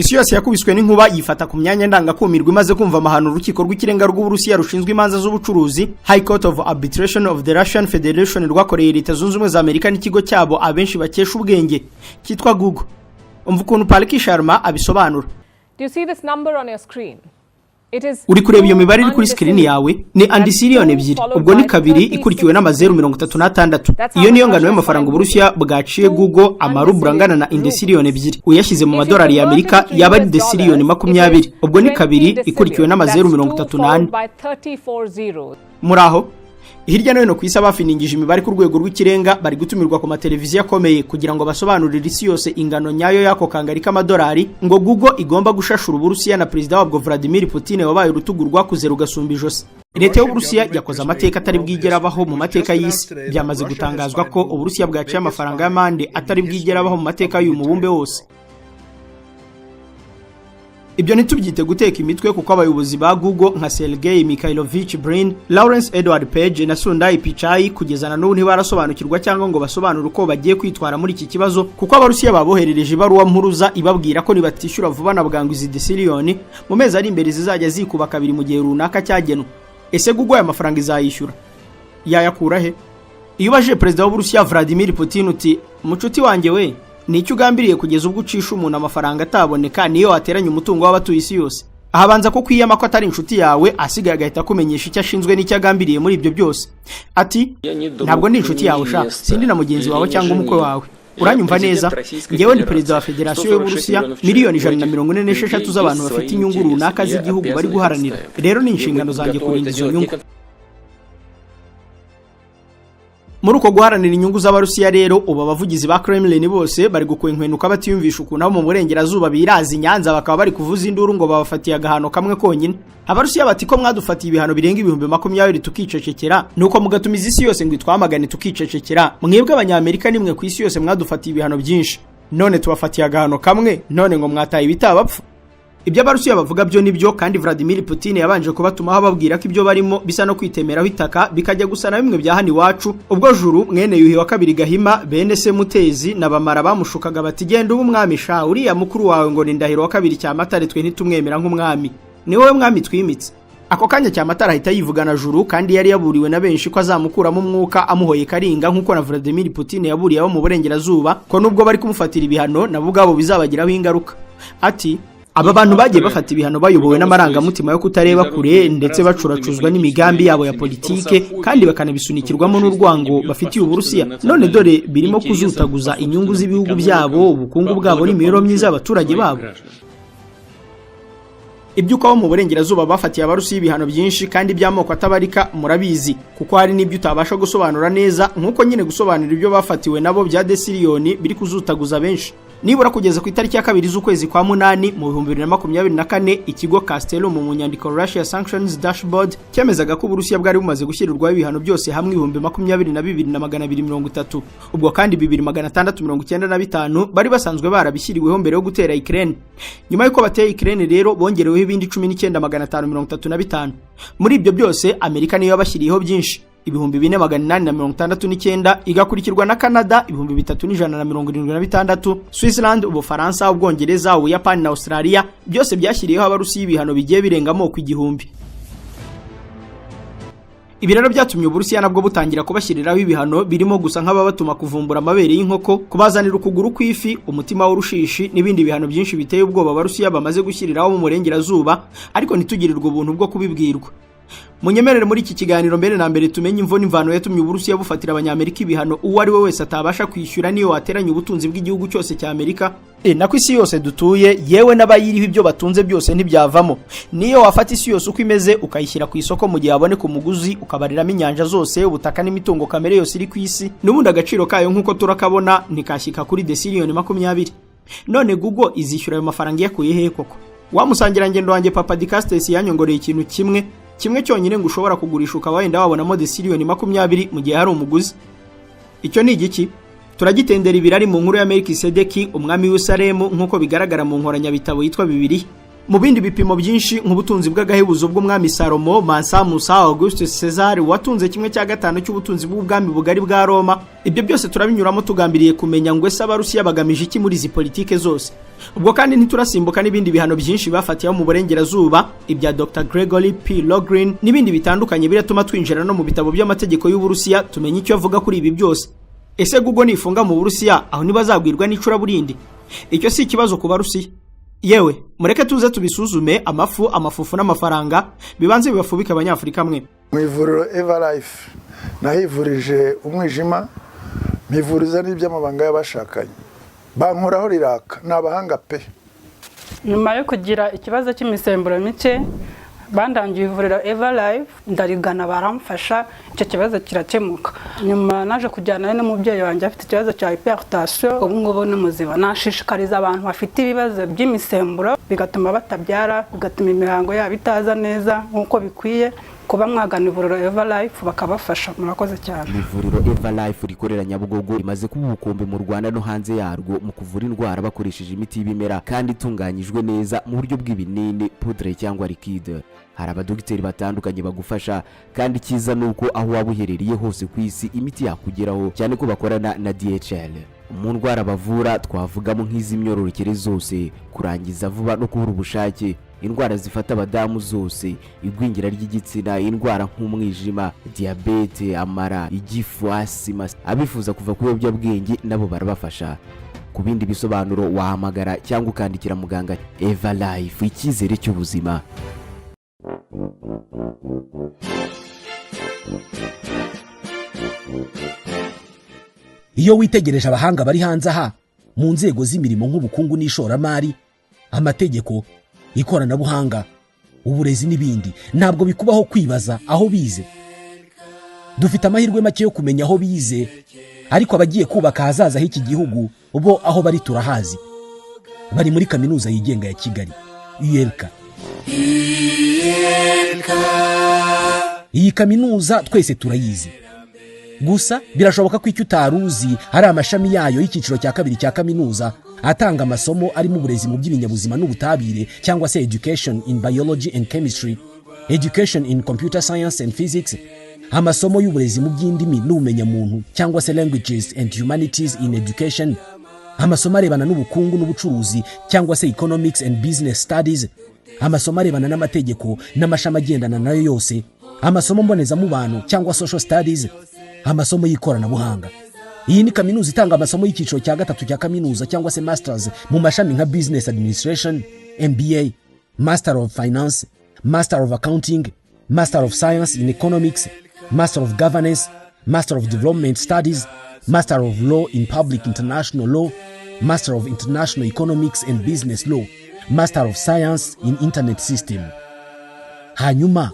isi yose yakubiswe n'inkuba yifata ku myanya ndangakumirwa imaze kumva amahano urukiko rw'ikirenga rw'Uburusiya rushinzwe imanza z'ubucuruzi High Court of Arbitration of the Russian Federation rwakoreye Leta Zunze Ubumwe za Amerika n'ikigo cyabo abenshi bakesha ubwenge cyitwa Google. Umva ukuntu Palki Sharma abisobanura. Do you see this number on your screen? Uri kureba iyo mibare iri kuri screen yawe ni andisiriyoni ebyiri, ubwo ni kabiri ikurikiwe n'amazeru 36. Iyo niyo ngano y'amafaranga Uburusiya bwaciye Google amarubura angana na indisiriyoni ebyiri. Uyashyize mu madolari ya Amerika yaba ari indisiriyoni 20, ubwo ni kabiri ikurikiwe n'amazeru 38. Muraho hirya no hino ku isi abafiningije imibare ku rwego rw'ikirenga bari gutumirwa ku mateleviziyo akomeye kugira ngo basobanurire isi yose ingano nyayo y'ako kangari k'amadolari ngo Google igomba gushashura Uburusiya na perezida wabwo Vladimir Putin wabaye urutugu rwakuze rugasumba ijosi. Leta y'Uburusiya yakoze amateka atari bwigera abaho mu mateka y'isi. Byamaze gutangazwa ko Uburusiya bwaciye amafaranga y'amande atari bwigera abaho mu mateka y'uyu mubumbe wose. Ibyo nitubyite guteka imitwe kuko abayobozi ba Google nka Sergey Mikhailovich Brin, Lawrence Edward Page na Sundar Pichai kugezana n'ubu ntibarasobanukirwa cyangwa ngo basobanure uko bagiye kwitwara muri iki kibazo kuko Abarusiya baboherereje ibaruwa mpuruza ibabwira ko nibatishyura vuba na bwangu izi disiriyoni mu mezi ari imbere zizajya zikuba kabiri mu gihe runaka cyagenwe. Ese Google aya mafaranga izayishyura yayakura he? Iyo baje perezida w'Uburusiya Vladimir Putin uti mucuti wanjye we nicyo ugambiriye kugeza ubwo ucisha umuntu amafaranga ataboneka niyo wateranya umutungo w'abatuye isi yose, ahabanza ko kwiyama ko atari inshuti yawe asigaye agahita kumenyesha icyo ashinzwe n'icyo agambiriye muri ibyo byose. Ati ntabwo ndi inshuti yawe sha, sindi na mugenzi wawe cyangwa umukwe wawe. Uranyumva neza? Ngewe ni perezida wa Federasiyo y'Uburusiya, miliyoni 146 z'abantu bafite inyungu runaka z'igihugu bari guharanira. Rero ni inshingano zanjye kurinda izo nyungu. Muri uko guharanira inyungu z'Abarusiya rero ubu abavugizi ba Kremlin bose bari gukwenkwenuka batiyumvisha ukuntu abo mu burengerazuba birazi Nyanza bakaba bari kuvuza induru ngo babafatiye agahano kamwe konyine. Abarusiya bati ko mwadufatiye ibihano birenga 20,000 tukicecekera nuko mugatumiza isi yose ngo itwamagane tukicecekera. Mwebwe abanyamerika nimwe ku isi yose mwadufatiye ibihano byinshi, none tubafatiye agahano kamwe, none ngo mwataye ibitabapfa. Ibyo Abarusiya bavuga byo nibyo, kandi Vladimir Putin yabanje kubatumaho babwira ko ibyo barimo bisa no kwitemeraho itaka bikajya gusa na bimwe bya hano iwacu. Ubwo Juru mwene Yuhi wa kabiri Gahima bene se Mutezi na Bamara bamushukaga bati genda umwami sha, uriya mukuru wawe ngo ni Ndahiro wa kabiri Cyamatare twe ntitumwemera nk'umwami, ni wowe mwami twimitse. Ako kanya Cyamatare ahita yivugana Juru, kandi yari yaburiwe na benshi ko azamukuramo umwuka amuhoye karinga nk'uko na Vladimir Putin yaburiye abo mu burengerazuba ko nubwo bari kumufatira ibihano nabo ubwabo bizabagiraho ingaruka. Ati aba bantu bagiye bafata ibihano bayobowe n'amarangamutima yo kutareba kure ndetse bacuracuzwa n'imigambi yabo ya politike kandi bakanabisunikirwamo n'urwango bafitiye Uburusiya. None dore birimo kuzutaguza inyungu z'ibihugu byabo, ubukungu bwabo n'imibereho myiza y'abaturage babo. Ibyuko mu burengerazuba bafatiye Abarusiya ibihano byinshi kandi by'amoko atabarika murabizi, kuko hari n'ibyo utabasha gusobanura neza nk'uko nyine gusobanura ibyo bafatiwe nabo bya desiriyoni biri kuzutaguza benshi. Nibura kugeza ku itariki ya 2 z'ukwezi kwa munani mu 2024 ikigo Castello mu nyandiko Russia Sanctions Dashboard cyemezaga ko Uburusiya bwari bumaze gushyirirwaho ibihano byose hamwe 22,230. Ubwo kandi 2,695 bari basanzwe barabishyiriweho mbere yo gutera Ukraine. Nyuma y'uko bateye Ukraine rero bongereweho ibindi 19,535. Muri ibyo byose Amerika niyo yabashyiriyeho byinshi, 4,869, igakurikirwa na Canada 3,176, Switzerland, Ubufaransa, Ubwongereza, Ubuyapani na Australia byose byashyiriyeho Abarusiya ibihano bigiye birenga amoko 1,000. Ibi rero byatumye Uburusiya nabwo butangira kubashyiriraho ibihano birimo gusa nk'ababatuma kuvumbura amabere y'inkoko, kubazanira ukuguru kw'ifi, umutima w'urushishi n'ibindi bihano byinshi biteye ubwoba Abarusiya bamaze gushyiriraho mu burengerazuba, ariko ntitugirirwe ubuntu bwo kubibwirwa. Munyemerere muri iki kiganiro mbere na mbere tumenye imvo n'imvano yatumye Uburusiya bufatira abanyamerika ibihano uwo ari we wese atabasha kwishyura niyo wateranya ubutunzi bw'igihugu cyose cya Amerika. Nako isi yose dutuye yewe n'abayiriho ibyo batunze byose ntibyavamo. Niyo wafata isi yose uko imeze ukayishyira ku isoko mu gihe haboneka umuguzi ukabariramo inyanja zose, ubutaka n'imitungo kamere yose iri ku isi, n'ubundi agaciro kayo nk'uko turakabona ntikashyika kuri desiriyoni 20. None Google izishyura ayo mafaranga yakuye hehe koko? Wamusangira ngendo wanjye Papa Dicastes yanyongoreye ikintu kimwe cyonyine ngo ushobora kugurisha ukaba wenda wabonamo desiriyoni 20 mu gihe hari umuguzi. Icyo ni igiki? Turagitendera ibirari mu nkuru ya Melkisedeki umwami w'Usalemu nk'uko bigaragara mu nkoranyabitabo yitwa Bibiliya. Mu bindi bipimo byinshi nk'ubutunzi bw'agahebuzo bw'umwami Salomo, Mansa Musa Augustus Caesar watunze kimwe cya gatanu cy'ubutunzi bw'ubwami bugari bwa Roma. Ibyo byose turabinyuramo tugambiriye kumenya ngo ese abarusiya bagamije iki muri izi politike zose. Ubwo kandi ntiturasimbuka n'ibindi bihano byinshi bafatiyeho mu burengerazuba ibya Dr. Gregory P. Logrin n'ibindi bitandukanye biratuma twinjira no mu bitabo by'amategeko y'Uburusiya tumenya icyo avuga kuri ibi byose. Ese Google nifunga mu Burusiya aho ntibazagwirwa n'icuraburindi? Icyo si ikibazo ku Barusiya. Yewe mureke tuze tubisuzume amafufu n'amafaranga bibanze bibafubika abanyafurika mwe. Mu ivuriro Everlife nahivurije umwijima, mpivuriza n'iby'amabanga y'abashakanye, bankoraho riraka, n'abahanga pe. Nyuma yo kugira ikibazo cy'imisemburo mike bandangiye ivuriro Everlife, ndarigana baramfasha, icyo kibazo kirakemuka. Nyuma naje kujyana n'umubyeyi wanjye afite ikibazo cya hypertension, ubu ngubu ni muzima. Nashishikariza abantu bafite ibibazo by'imisemburo bigatuma batabyara, bigatuma imihango yabo itaza neza nk'uko bikwiye, kuba mwagana ivuriro Everlife bakabafasha. Murakoze cyane. Ivuriro Everlife rikorera Nyabugogo rimaze kuba ubukombe mu Rwanda no hanze yarwo mu kuvura indwara bakoresheje imiti y'ibimera kandi itunganyijwe neza mu buryo bw'ibinini, poudre cyangwa liquide. Hari abadogiteri batandukanye bagufasha kandi cyiza nuko aho waba uherereye hose ku isi imiti yakugeraho, cyane ko bakorana na DHL. Mu ndwara bavura twavugamo nk'iz'imyororokere zose, kurangiza vuba no kubura ubushake, indwara zifata abadamu zose, igwingira ry'igitsina, indwara nk'umwijima, diabete, amara, igifu, asima. Abifuza kuva ku biyobyabwenge nabo barabafasha. Ku bindi bisobanuro wahamagara cyangwa ukandikira muganga. Everlife, icyizere cy'ubuzima. Iyo witegereje abahanga bari hanze aha mu nzego z'imirimo nk'ubukungu n'ishoramari, amategeko, ikoranabuhanga, uburezi n'ibindi, ntabwo bikubaho kwibaza aho bize. Dufite amahirwe make yo kumenya aho bize, ariko abagiye kubaka hazaza h'iki gihugu bo aho bari turahazi. Bari muri kaminuza yigenga ya Kigali, ULK. Iyi kaminuza twese turayizi. Gusa birashoboka ko icyo utaruzi hari amashami yayo y'icyiciro cya kabiri cya kaminuza atanga amasomo ari mu burezi mu by'ibinyabuzima n'ubutabire, cyangwa se education in biology and chemistry, education in computer science and physics, amasomo y'uburezi mu by'indimi n'ubumenyamuntu, cyangwa se languages and humanities in education, amasomo arebana n'ubukungu n'ubucuruzi, cyangwa se economics and business studies, amasomo arebana n'amategeko n'amashami agendana nayo yose, amasomo mbonezamubano cyangwa social studies, amasomo y'ikoranabuhanga. Iyi ni kaminuza itanga amasomo y'icyiciro cya gatatu cya kaminuza cyangwa se masters mu mashami nka business administration, MBA, master of finance, master of accounting, master of science in economics, master of governance, master of development studies, master of law in public international law, master of international economics and business law, master of science in internet system. Hanyuma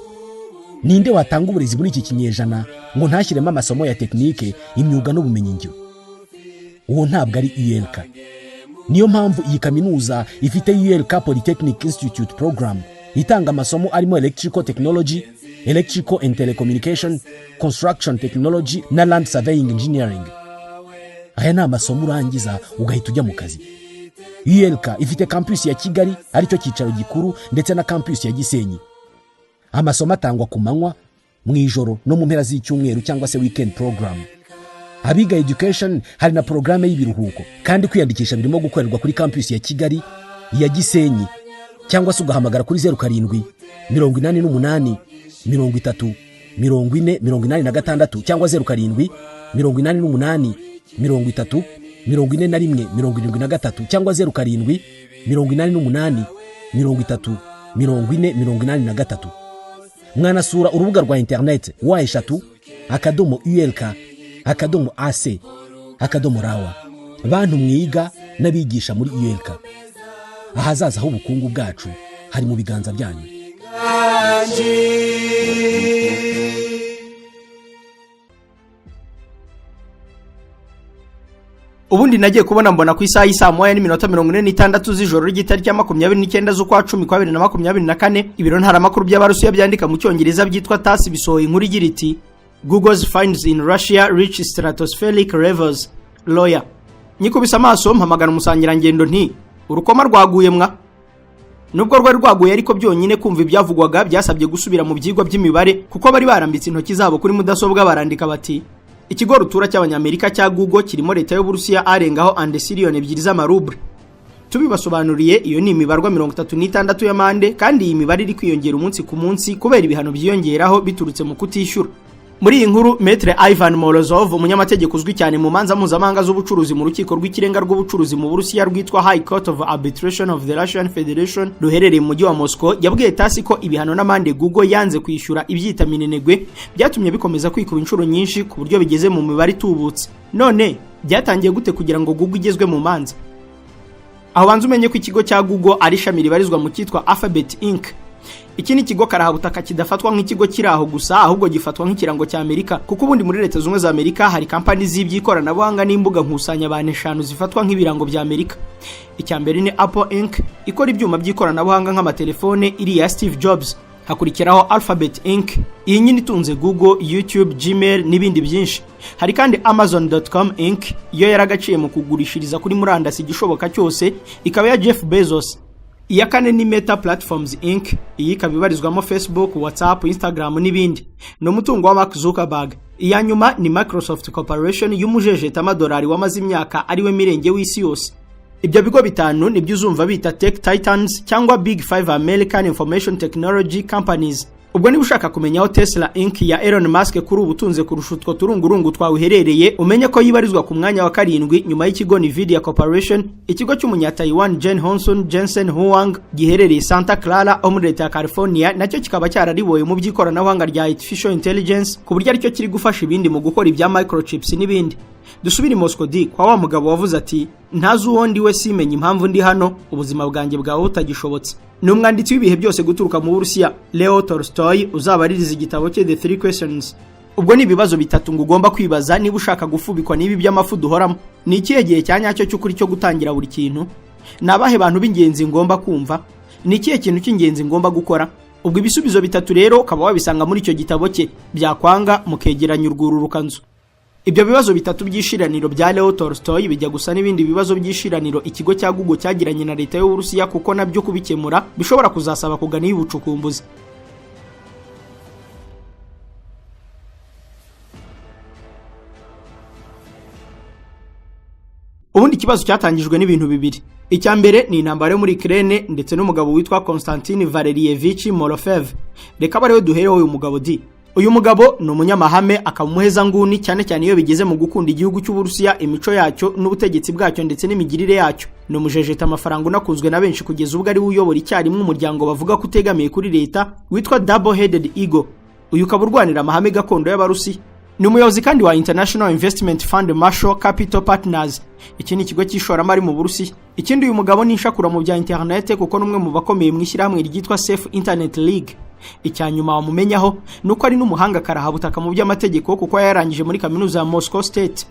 ninde watanga uburezi muri iki kinyejana ngo ntashyiremo amasomo ya tekinike, imyuga n'ubumenyingiro? Uwo ntabwo ari ULK. Niyo mpamvu iyi kaminuza ifite ULK Polytechnic Institute program itanga amasomo arimo electrical technology, electrical and telecommunication, construction technology na land surveying engineering. Aya ni amasomo urangiza ugahita ujya mu kazi. ULK ifite campus ya Kigali aricyo cyicaro gikuru, ndetse na campus ya Gisenyi. Amasomo atangwa ku manywa, mu ijoro no mu mpera z'icyumweru cyangwa se weekend program. Abiga education hari na programme y'ibiruhuko, kandi kwiyandikisha birimo gukorerwa kuri campus ya Kigali, ya Gisenyi, cyangwa se ugahamagara kuri 07 88 30 40 86 cyangwa 07 88 30 41 73 cyangwa 07 88 30 40 83. Mwanasura urubuga rwa internet wa@ulk.ac.raw. Bantu mwiga n'abigisha muri ULK, ahazaza h'ubukungu bwacu hari mu biganza byanyu. Ubundi nagiye kubona mbona ku isaha y'isa 1:46 z'ijoro ry'itariki ya 29 z'ukwa 10 2024 ibiro ntaramakuru by'Abarusiya byandika mu Cyongereza byitwa TASS bisohoye inkuru igira iti Google's finds in Russia reach stratospheric levels. Lawyer. Nyikubisa amaso mpamagana umusangirangendo nti urukoma rwaguye mwa. nubwo rwari rwaguye ariko byonyine kumva ibyavugwaga byasabye gusubira mu byigwa by'imibare kuko bari barambitse intoki zabo kuri mudasobwa barandika bati ikigo rutura cy'abanyamerika cya Google kirimo leta y'Uburusiya arengaho andesiriyoni 2 z'amaruble. Tubibasobanuriye iyo ni imibarwa 36 y'amande kandi iyi mibare iri kwiyongera umunsi ku munsi kubera ibihano byiyongeraho biturutse mu kutishyura. Muri iyi nkuru Maître Ivan Morozov umunyamategeko uzwi cyane mu manza mpuzamahanga z'ubucuruzi mu rukiko rw'ikirenga rw'ubucuruzi mu Burusiya rwitwa High Court of Arbitration of the Russian Federation ruherereye mu mujyi wa Moscow yabwiye TASS ko ibihano n'amande Google yanze kwishyura ibyita minenegwe byatumye bikomeza kwikuba inshuro nyinshi ku buryo bigeze mu mibare itubutse. None byatangiye gute kugira ngo Google igezwe mu manza? Aho banze umenye ko ikigo cya Google ari ishami ribarizwa mu cyitwa Alphabet Inc. Iki ni kigo karahabutaka kidafatwa nk'ikigo kiraho gusa ahubwo gifatwa nk'ikirango cya Amerika kuko ubundi muri leta zunze za Amerika hari kampani z'iby'ikoranabuhanga n'imbuga nkusanya abantu 5 zifatwa nk'ibirango bya Amerika. Icyambere ni Apple Inc. ikora ibyuma by'ikoranabuhanga nk'amatelefone iri ya Steve Jobs. Hakurikiraho Alphabet Inc. iyi nyine itunze Google, YouTube, Gmail n'ibindi byinshi. Hari kandi Amazon.com Inc. iyo yaragaciye mu kugurishiriza kuri murandasi igishoboka cyose ikaba ya Jeff Bezos. Iya kane ni Meta Platforms Inc. iyi ikaba ibarizwamo Facebook, WhatsApp, Instagram n'ibindi. No mutungo wa Mark Zuckerberg. Iya nyuma ni Microsoft Corporation y'umujejeta amadolari wamaze imyaka ariwe mirenge w'isi yose. Ibyo bigo bitanu nibyo uzumva bita Tech Titans cyangwa Big 5 American Information Technology Companies. Ubwo niba ushaka kumenya aho Tesla Inc. ya Elon Musk kuri ubutunze kurusha utwo turungurungu twawiherereye umenye ko yibarizwa ku mwanya wa 7 nyuma y'ikigo Nvidia Corporation, ikigo cy'umunya Taiwan Jensen Huang giherereye Santa Clara ho muri leta ya California, nacyo kikaba cyarariboye mu by'ikoranabuhanga rya artificial intelligence ku buryo aricyo kiri gufasha ibindi mu gukora ibya microchips n'ibindi. Dusubire Moscow kwa wa mugabo wavuze ati ntazi uwondi we simenye impamvu ndi hano, ubuzima bwanjye bwawe butagishobotse. Ni umwanditsi w'ibihe byose guturuka mu Burusiya Leo Tolstoy uzabaririza igitabo cye The 3 Questions. Ubwo ni ibibazo bitatu ngo ugomba kwibaza niba ushaka gufubikwa n'ibi by'amafu duhoramo. Ni ikihe gihe cyanyacyo cy'ukuri cyo gutangira buri kintu? Nabahe bantu b'ingenzi ngomba kumva? Ni ikihe kintu cy'ingenzi ngomba gukora? Ubwo ibisubizo bitatu rero ukaba wabisanga muri icyo gitabo cye, byakwanga mukegeranya urwururukanzu. Ibyo bibazo bitatu by'ishiraniro bya Leo Tolstoy bijya gusa n'ibindi bibazo by'ishiraniro ikigo cya Google cyagiranye na leta y'Uburusiya kuko nabyo kubikemura bishobora kuzasaba kugana y'ubucukumbuzi. Ubundi kibazo cyatangijwe n'ibintu bibiri. Icyambere ni intambara yo muri Ukraine ndetse n'umugabo witwa Konstantin Valerievich Morofev. Reka barewe duhereho uyu mugabo di. Uyu mugabo ni umunyamahame akamuheza nguni cyane cyane iyo bigeze mu gukunda igihugu cy'Uburusiya, imico yacyo n'ubutegetsi bwacyo ndetse n'imigirire yacyo. No mujejeta amafaranga unakunzwe na benshi kugeza ubwo ari uyobora icyarimwe umuryango bavuga kutegamiye kuri leta witwa Double Headed Eagle. Uyu kaburwanira amahame gakondo y'Abarusi. Ni umuyobozi kandi wa International Investment Fund Marshall Capital Partners. Iki ni ikigo cy'ishoramari mu Burusiya. Ikindi uyu mugabo ni inshakura mu bya internet kuko numwe mu bakomeye mu ishyirahamwe ryitwa Safe Internet League. Icyanyuma wamumenyaho nuko ari n'umuhanga karahabutaka mu by'amategeko kuko yarangije muri kaminuza ya Moscow State.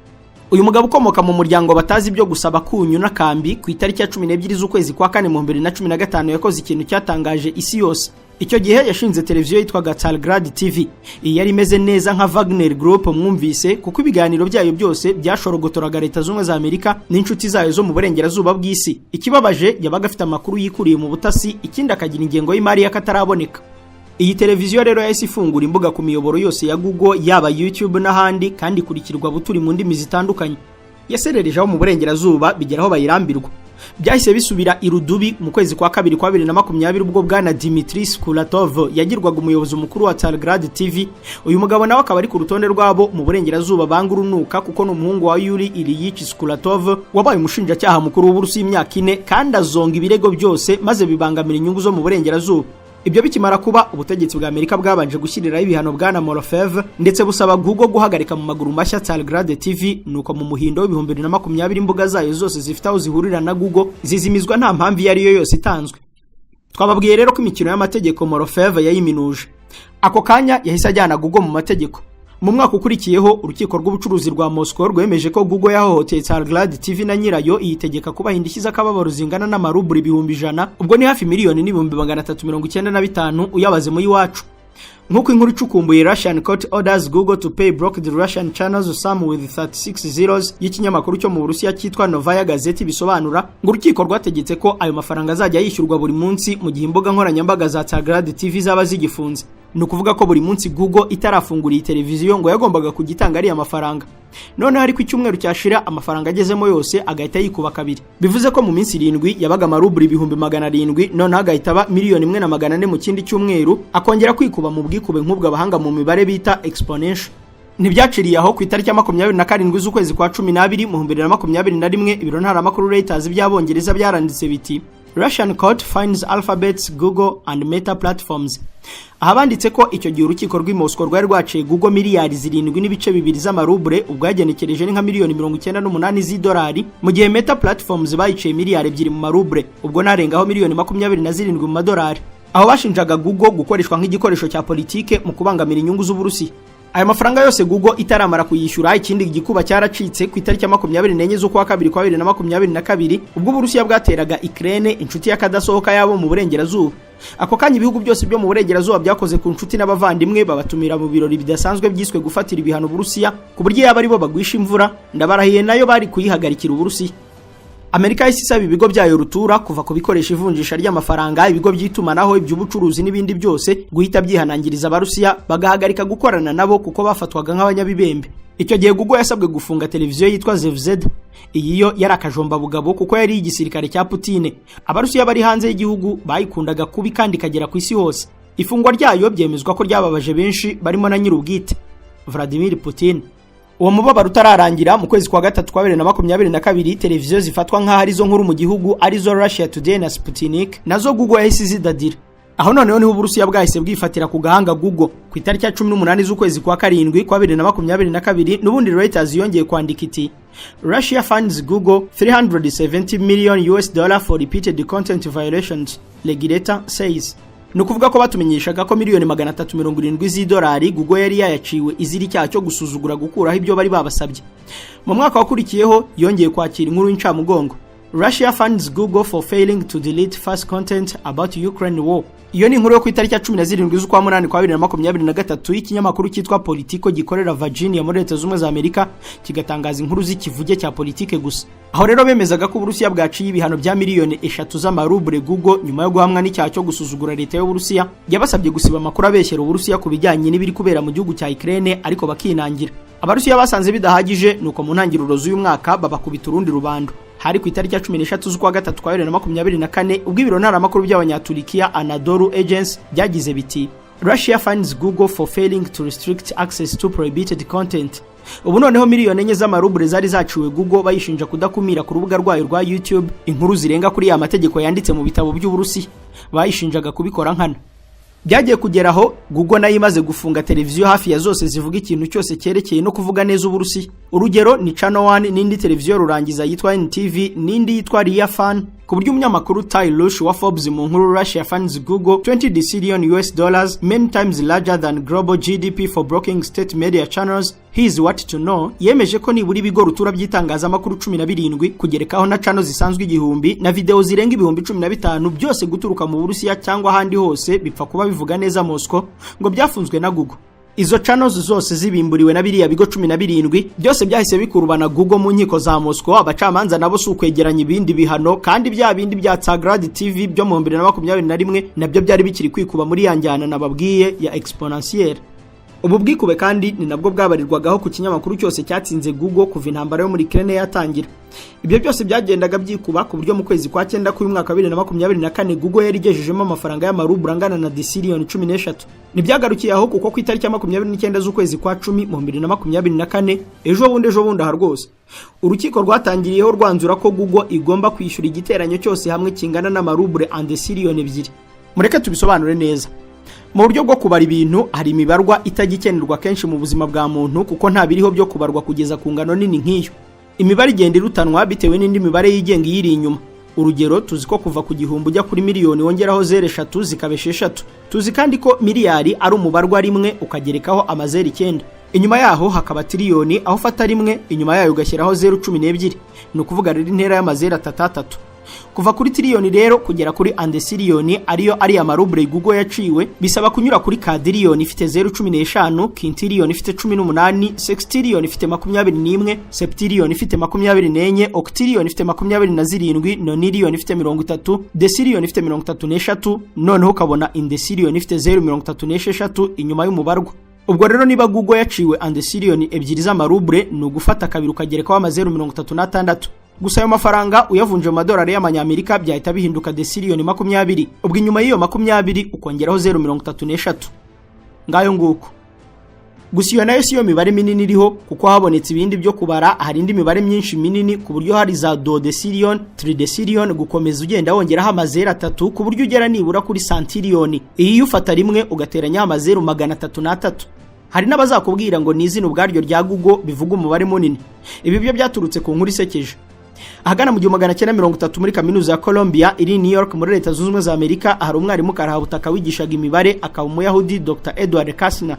Uyu mugabo ukomoka mu muryango batazi ibyo gusaba kunyu n'akambi ku itariki ya 12 z'ukwezi kwa 4 mu 2015 yakoze ikintu cyatangaje isi yose. Icyo gihe yashinze televiziyo yitwaga Tsargrad TV. Iyi yari imeze neza nka Wagner Group mwumvise kuko ibiganiro byayo byose byashorogotoraga leta z'umwe za Amerika n'inshuti zayo zo mu burengerazuba bw'isi. Ikibabaje yabaga afite amakuru yikuriye mu butasi, ikindi akagira ingengo y'imari y'akataraboneka. Iyi televiziyo rero yahise ifungura imbuga ku miyoboro yose ya Google yaba YouTube n'ahandi kandi ikurikirwa buturi mu ndimi zitandukanye. Yasererejeho mu burengerazuba bigeraho bayirambirwa. Byahise bisubira irudubi mu kwezi kwa 2 kwa 2020 ubwo bwana Dmitry Skulatov yagirwaga umuyobozi mukuru wa Tsargrad TV. Uyu mugabo nawe akaba ari ku rutonde rwabo mu burengerazuba bangurunuka kuko no umuhungu wa Yuri Ilyich Skulatov wabaye umushinjacyaha mukuru w'Uburusiya imyaka 4 kandi azonga ibirego byose maze bibangamira inyungu zo mu burengerazuba. Ibyo bikimara kuba ubutegetsi bwa Amerika bwabanje gushyiriraho ibihano bwana Morofev ndetse busaba Google guhagarika mu maguru mashya Tsargrad TV, nuko mu muhindo w'ibihumbi 2020 imbuga zayo zose zifite aho zihurira na Google zizimizwa nta mpamvu iyo ari yo yose itanzwe. Twababwiye rero ko imikino y'amategeko Morofev yayiminuje. Ako kanya yahise ajyana Google mu mategeko. Mu mwaka ukurikiyeho urukiko rw'ubucuruzi rwa Moscow rwemeje ko Google yahohoteye Tsargrad TV na nyirayo iyitegeka kuba hindishyiza akababaro zingana n'amaruburi 100,000, ubwo ni hafi miliyoni n'ibihumbi 395 uyabaze muri wacu. nk'uko inkuru icukumbuye Russian court orders Google to pay block the Russian channels some with 36 zeros y'ikinyamakuru cyo mu Burusiya cyitwa Novaya Gazeti bisobanura ngo urukiko rwategetse ko ayo mafaranga azajya yishyurwa buri munsi mu gihe imbuga nkoranyambaga za Tagrad TV zaba zigifunze. Ni ukuvuga ko buri munsi Google itarafungura iyi televiziyo ngo yagombaga kugitanga ari amafaranga. None hari ku icyumweru cyashira amafaranga agezemo yose agahita yikuba kabiri. Bivuze ko mu minsi 7 yabaga amaruburi 700,000 none agahita aba 1,400,000 mu kindi cyumweru akongera kwikuba mu bwikube nk'ubwo abahanga mu mibare bita exponential. Ntibyaciriye aho ku itariki ya 27 z'ukwezi kwa 12 mu 2021 ibiro ntaramakuru Reuters by'Abongereza byaranditse biti Russian court finds Alphabet's Google and Meta platforms. Aha banditse ko icyo gihe urukiko rw'i Moscow rwari rwaciye Google miliyari 7.2 z'amaruble ubwo yagenekereje ni nka miliyoni 98 z'idolari mu gihe Meta platforms bayiciye miliyari 2 mu maruble ubwo narengaho miliyoni 27 mu madolari. Aho bashinjaga Google gukoreshwa nk'igikoresho cya politike mu kubangamira inyungu z'Uburusiya. Aya mafaranga yose Google itaramara kuyishyura ikindi gikuba cyaracitse ku itariki ya 24 z'ukwa 2022 ubwo Uburusiya bwateraga Ukraine inshuti y'akadasohoka yabo mu burengerazuba. Ako kanya ibihugu byose byo mu burengerazuba byakoze ku nshuti n'abavandimwe babatumira mu birori bidasanzwe byiswe gufatira ibihano Uburusiya ku buryo yaba ari bo bagwisha imvura ndabarahiye nayo bari kuyihagarikira Uburusiya. Amerika isaba ibigo byayo rutura kuva ku bikoresha ivunjisha ry'amafaranga ibigo by'itumanaho iby'ubucuruzi n'ibindi byose guhita byihanangiriza Abarusiya bagahagarika gukorana nabo kuko bafatwaga nk'abanyabibembe. Icyo gihe Google yasabwe gufunga televiziyo yitwa ZVZ. Iyi yo yari akajomba bugabo kuko yari igisirikare cya Putin. Abarusiya bari hanze y'igihugu bayikundaga kubi kandi kagera ku isi hose. Ifungwa ryayo byemezwa ko ryababaje benshi barimo na nyirubwite Vladimir Putin. Uwo mubabaro utararangira mu kwezi kwa 3 kwa 2022 televiziyo zifatwa nk'aho ari zo nkuru mu gihugu arizo Russia Today na Sputnik nazo Google yahise zidadira. Aho noneho niho Uburusiya bwahise bwifatira ku gahanga Google ku itariki ya 18 z'ukwezi kwa 7 kwa 2022 n'ubundi Reuters yongeye kwandika iti Russia funds Google $370 million for repeated content violations, regulator says. Nukuvuga ko batumenyeshaga ko miliyoni 370 z'idolari Google yari yayaciwe iziri cyaha cyo gusuzugura gukuraho ibyo bari babasabye. Mu mwaka wakurikiyeho yongeye kwakira inkuru y'incamugongo. Russia funds Google for failing to delete false content about Ukraine war. Iyo ni inkuru yo ku itariki ya 17 z'ukwa 8 kwa 2023 y'ikinyamakuru cyitwa Politico gikorera Virginia muri Leta z'Ubumwe za Amerika kigatangaza inkuru z'ikivuge cya politike gusa. Aho rero bemezaga ko Uburusiya bwaciye ibihano bya miliyoni 3 z'amaruble Google nyuma yo guhamwa n'icyaha cyo gusuzugura leta y'Uburusiya. Yabasabye gusiba amakuru abeshyera Uburusiya ku bijyanye n'ibiri kubera mu gihugu cya Ukraine ariko bakinangira. Abarusiya basanze bidahagije nuko mu ntangiriro z'uyu mwaka babakubita urundi rubando. Hari ku itariki ya 13 z'ukwa 3 kwa 2024 ubwo ibiro ntaramakuru by'abanyaturikiya Anadolu Agency byagize biti Russia funds Google for failing to restrict access to prohibited content. Ubu noneho miliyoni 4 z'amaruble zari zaciwe Google bayishinja kudakumira ku rubuga rwayo rwa YouTube inkuru zirenga kuri ya mategeko yanditse mu bitabo by'Uburusiya. Bayishinjaga kubikora nkana. Byagiye kugeraho Google nayo imaze gufunga televiziyo hafi ya zose zivuga ikintu cyose cyerekeye no kuvuga neza Uburusiya. Urugero ni Channel 1 n'indi televiziyo rurangiza yitwa NTV n'indi yitwa Ria Fan. Ku buryo umunyamakuru Ty Lush wa Forbes mu nkuru Russia funds Google $20 billion, many times larger than global GDP for blocking state media channels. Here's what to know. Yemeje ko niburi ibigo rutura by'itangazamakuru 17 kugerekaho na channel zisanzwe 1000 na video zirenga 15,000 byose guturuka mu Burusiya cyangwa ahandi hose bipfa kuba bivuga neza Moscow ngo byafunzwe na Google. Izo channels zose zibimburiwe na biriya bigo 17 byose byahise bikurubana Google mu nkiko za Moscow. Abacamanza nabo sukwegeranya ibindi bihano kandi bya bindi bya Tagrad TV byo mu 2021 nabyo byari bikiri kwikuba muri yanjyana nababwiye ya exponentiel. Ubu bwikube kandi ni nabwo bwabarirwagaho ku kinyamakuru cyose cyatsinze Google kuva intambara yo muri Ukraine yatangira. Ibyo byose byagendaga byikuba ku buryo mu kwezi kwa 9 k'uyu mwaka 2024 Google yari igejejemo amafaranga y'amaruble angana na disiriyoni 13. Nibyagarukiye aho kuko ku itariki ya 29 z'ukwezi kwa 10 mu 2024 ejo bundi aha rwose urukiko rwatangiriyeho rwanzura ko Google igomba kwishyura igiteranyo cyose hamwe kingana n'amaruble and disiriyoni 2. Mureke tubisobanure neza. Mu buryo bwo kubara ibintu hari imibarwa itagikenerwa kenshi mu buzima bwa muntu kuko nta biriho byo kubarwa kugeza ku ngano nini nk'iyo. Imibare igenda irutanwa bitewe n'indi mibare yigenga iyiri inyuma. Urugero tuzi ko kuva ku gihumbi ujya kuri miliyoni wongeraho 0.3 zikaba 6. Tuzi kandi ko miliyari ari umubarwa rimwe ukagerekaho amazeri 9. Inyuma yaho hakaba triliyoni aho fata rimwe inyuma yayo ugashyiraho 0.12. Ni ukuvuga rero intera y'amazeri 3. Kuva kuri tiriyoni rero kugera kuri andesiliyoni ari amaruble Google yaciwe bisaba kunyura kuri kadiliyoni ifite 0.15, quintiliyoni ifite 18, sextiliyoni ifite 21, septiliyoni ifite 24, octiliyoni ifite 27, noniliyoni ifite 30, desiliyoni ifite 33, noneho ukabona indesiliyoni ifite 0.36 inyuma y'umubarwa. Ubwo rero niba Google yaciwe andesiliyoni ebyiri z'amaruble ni ugufata kabiri ukagerekaho 0.36. Gusa ayo mafaranga uyavunje mu madolari y'amanyamerika byahita bihinduka desiliyoni 20. Ubwo inyuma y'iyo 20 ukongeraho 0.36. Ngayo nguko. Gusa iyo nayo siyo mibare minini iriho kuko habonetse ibindi byo kubara, hari indi mibare myinshi minini ku buryo hari za duodecillion, tridecillion gukomeza ugenda wongeraho amazero 3 ku buryo ugera nibura kuri santiliyoni. Iyi ufata rimwe ugateranya amazero 303. Hari n'abazakubwira ngo ni izina ubwaryo rya Google bivuga umubare munini. Ibi byo byaturutse ku nkuru isekeje. Ahagana mu 1930 muri kaminuza ya Columbia iri New York muri Leta Zunze Ubumwe za Amerika hari umwarimu karahabutaka wigishaga imibare akaba umuyahudi Dr. Edward Kastner.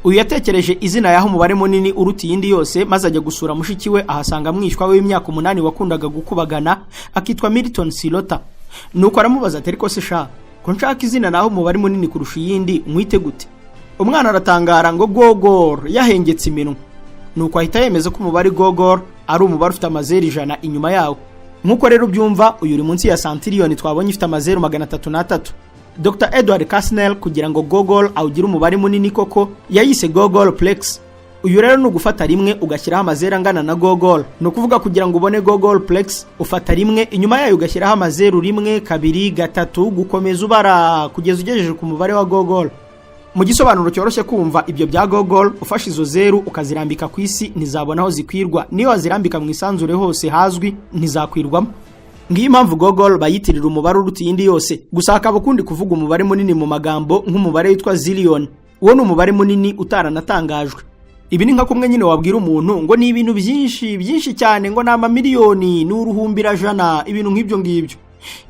Uyu yatekereje izina yaho umubare munini uruti yindi yose maze ajya gusura mushiki we ahasanga mwishwa we w'imyaka 8 wakundaga gukubagana akitwa Milton Silota. Nuko aramubaza ati ariko se sha ko nshaka izina naho umubare munini kurusha yindi mwite gute? Umwana aratangara ngo Gogol yahengetse iminwa. Nuko ahita yemeza ko umubare Gogol ari umubare ufite amazero 100 inyuma yawo. Nkuko rero byumva uyu uri munsi ya santiliyoni twabonye ifite amazero 303. Dr. Edward Kastner kugira ngo Gogol awugire umubare munini koko yayise Gogolplex. Uyu rero no gufata rimwe ugashyiraho amazero angana na Gogol. No kuvuga kugira ngo ubone Gogolplex ufata rimwe inyuma yayo ugashyiraho amazero 1, 2, 3 gukomeza ubara kugeza ugejeje ku mubare wa Gogol. Mu gisobanuro cyoroshye kumva ibyo bya Gogol ufashe izo zeru ukazirambika ku isi ntizabona aho zikwirwa, niyo wazirambika mu isanzure hose hazwi ntizakwirwamo. Ngiyi impamvu Gogol bayitirira umubare uruti yindi yose. Gusa hakaba kundi kuvuga umubare munini mu magambo nk'umubare witwa zillion. Uwo ni umubare munini utaranatangajwe. Ibi ni nka kumwe nyine wabwira umuntu ngo ni ibintu byinshi cyane ngo nama miliyoni n'uruhumbira jana ibintu nk'ibyo ngibyo.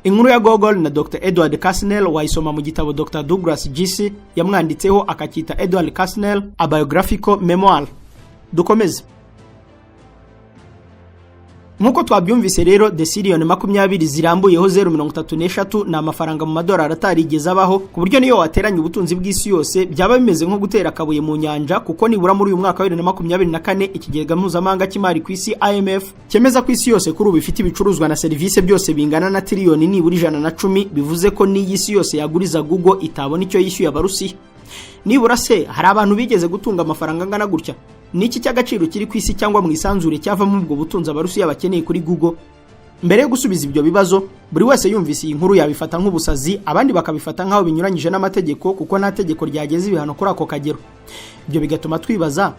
Inkuru ya Gogol na Dr. Edward Kastner wayisoma mu gitabo Dr. Douglas Gisi yamwanditseho akakita Edward Kastner A Biographical Memoir. Dukomeze. Nkuko twabyumvise rero desiliyoni 20 zirambuyeho 0.36 na amafaranga mu madolari atarigeze abaho ku buryo niyo wateranya ubutunzi bw'isi yose byaba bimeze nko gutera akabuye mu nyanja kuko nibura muri uyu mwaka wa 2024 ikigega mpuzamahanga cy'imari ku isi IMF cyemeza ku isi yose kuri ubu ifite ibicuruzwa na serivisi byose bingana na tiriyoni nibura 110 bivuze ko n'iyi isi yose yaguriza Google itabona icyo yishyuye abarusiya. Nibura se hari abantu bigeze gutunga amafaranga angana gutya? Niki cy'agaciro kiri ku isi cyangwa mu isanzure cyavamo ubwo butunzi abarusiya bakeneye kuri Google? Mbere yo gusubiza ibyo bibazo buri wese yumvise iyi nkuru yabifata nk'ubusazi, abandi bakabifata nk'aho binyuranyije n'amategeko kuko nta tegeko ryageze ibihano kuri ako kagero. Ibyo bigatuma twibaza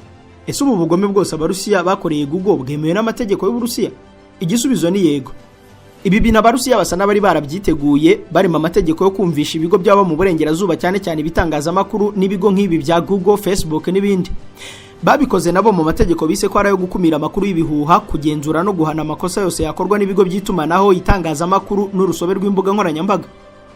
ese ubu bugome bwose abarusiya bakoreye Google bwemewe n'amategeko y'Uburusiya? Igisubizo ni yego. Ibi bintu abarusiya basa n'abari barabyiteguye barema amategeko yo kumvisha ibigo byabo mu burengerazuba cyane cyane ibitangazamakuru n'ibigo nk'ibi bya Google, Facebook n'ibindi. Babikoze nabo mu mategeko bise ko arayo gukumira amakuru y'ibihuha, kugenzura no guhana amakosa yose yakorwa n'ibigo by'itumanaho, itangazamakuru n'urusobe rw'imbuga nkoranyambaga.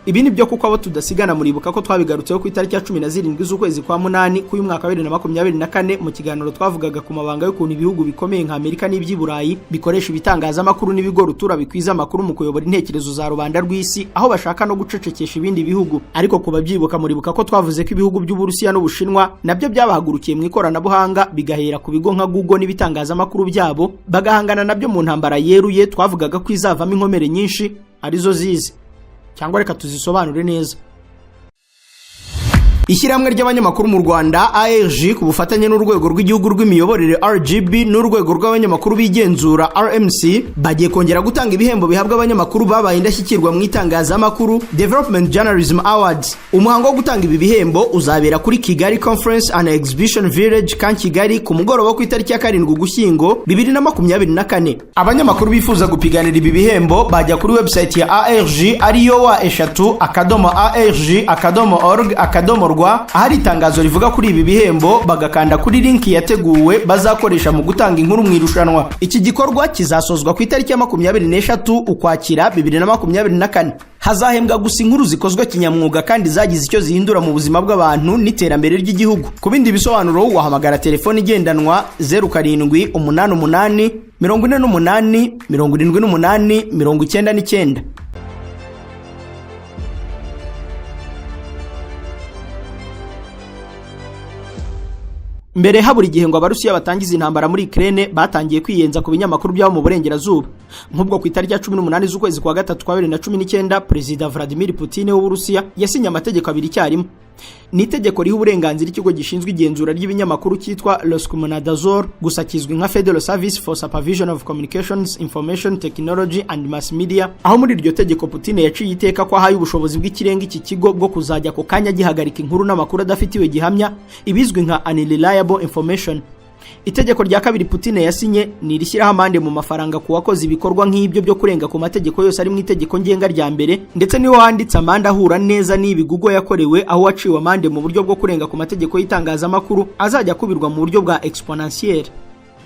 Ibi ni byo kuko abo tudasigana muribuka ko twabigarutseho ku itariki ya 17 z'ukwezi kwa munani ku mwaka wa 2024 mu kiganiro twavugaga ku mabanga y'ukuntu ibihugu bikomeye nka Amerika n'iby'Iburayi bikoresha ibitangazamakuru n'ibigo rutura bikwiza amakuru mu kuyobora intekerezo za rubanda rw'isi aho bashaka no gucecekesha ibindi bihugu. Ariko kubabyibuka muribuka ko twavuze ko ibihugu by'Uburusiya n'Ubushinwa nabyo byabahagurukiye mu ikoranabuhanga bigahera ku bigo nka Google n'ibitangazamakuru byabo bagahangana nabyo mu ntambara yeruye twavugaga ko izavamo inkomere nyinshi arizo zizi. Cyangwa reka tuzisobanure neza. Ishyirahamwe ry'abanyamakuru mu Rwanda ARG ku bufatanye n'urwego rw'igihugu rw'imiyoborere RGB n'urwego rw'abanyamakuru bigenzura RMC bagiye kongera gutanga ibihembo bihabwa abanyamakuru babaye indashyikirwa mu itangazamakuru Development Journalism Awards. Umuhango wo gutanga ibi bihembo uzabera kuri Kigali Conference and Exhibition Village kan Kigali ku mugoroba ku itariki ya 7 Ugushyingo 2024. Abanyamakuru bifuza gupiganira ibi bihembo bajya kuri website ya ARG ariyo wa@arg.org/. Ahari itangazo rivuga kuri ibi bihembo bagakanda kuri link yateguwe bazakoresha mu gutanga inkuru mu irushanwa. Iki gikorwa kizasozwa ku itariki ya 23 Ukwakira 2024. hazahembwa gusa inkuru zikozwe kinyamwuga kandi zagize icyo zihindura mu buzima bw'abantu n'iterambere ry'igihugu. Ku bindi bisobanuro wahamagara telefone igendanwa 0788 48 78 99. Mbere haburi gihe ngo abarusiya batangiza intambara muri Ukraine batangiye kwiyenza ku binyamakuru byabo mu burengerazuba. Nk'ubwo ku itariki ya 18 z'ukwezi kwa gatatu kwa 2019 Perezida Vladimir Putin w'Uburusiya yasinye amategeko abiri icyarimwe. Ni itegeko riha uburenganzira ikigo gishinzwe igenzura ry'ibinyamakuru cyitwa Roskomnadzor, gusa kizwi nka Federal Service for Supervision of Communications, Information Technology and Mass Media, aho muri iryo tegeko Putin yaciye iteka ko ahaye ubushobozi bw'ikirenga iki kigo bwo kuzajya ko kanya gihagarika inkuru n'amakuru adafitiwe gihamya, ibizwi nka unreliable information. Itegeko rya kabiri Putin yasinye ni rishyiraho amande mu mafaranga ku wakoze ibikorwa nk'ibyo byo kurenga ku mategeko yose ari mu itegeko ngenga rya mbere, ndetse niho handitse amande ahura neza n'ibigugo yakorewe, aho waciwe amande mu buryo bwo kurenga ku mategeko y'itangazamakuru azajya kubirwa mu buryo bwa exponentiel.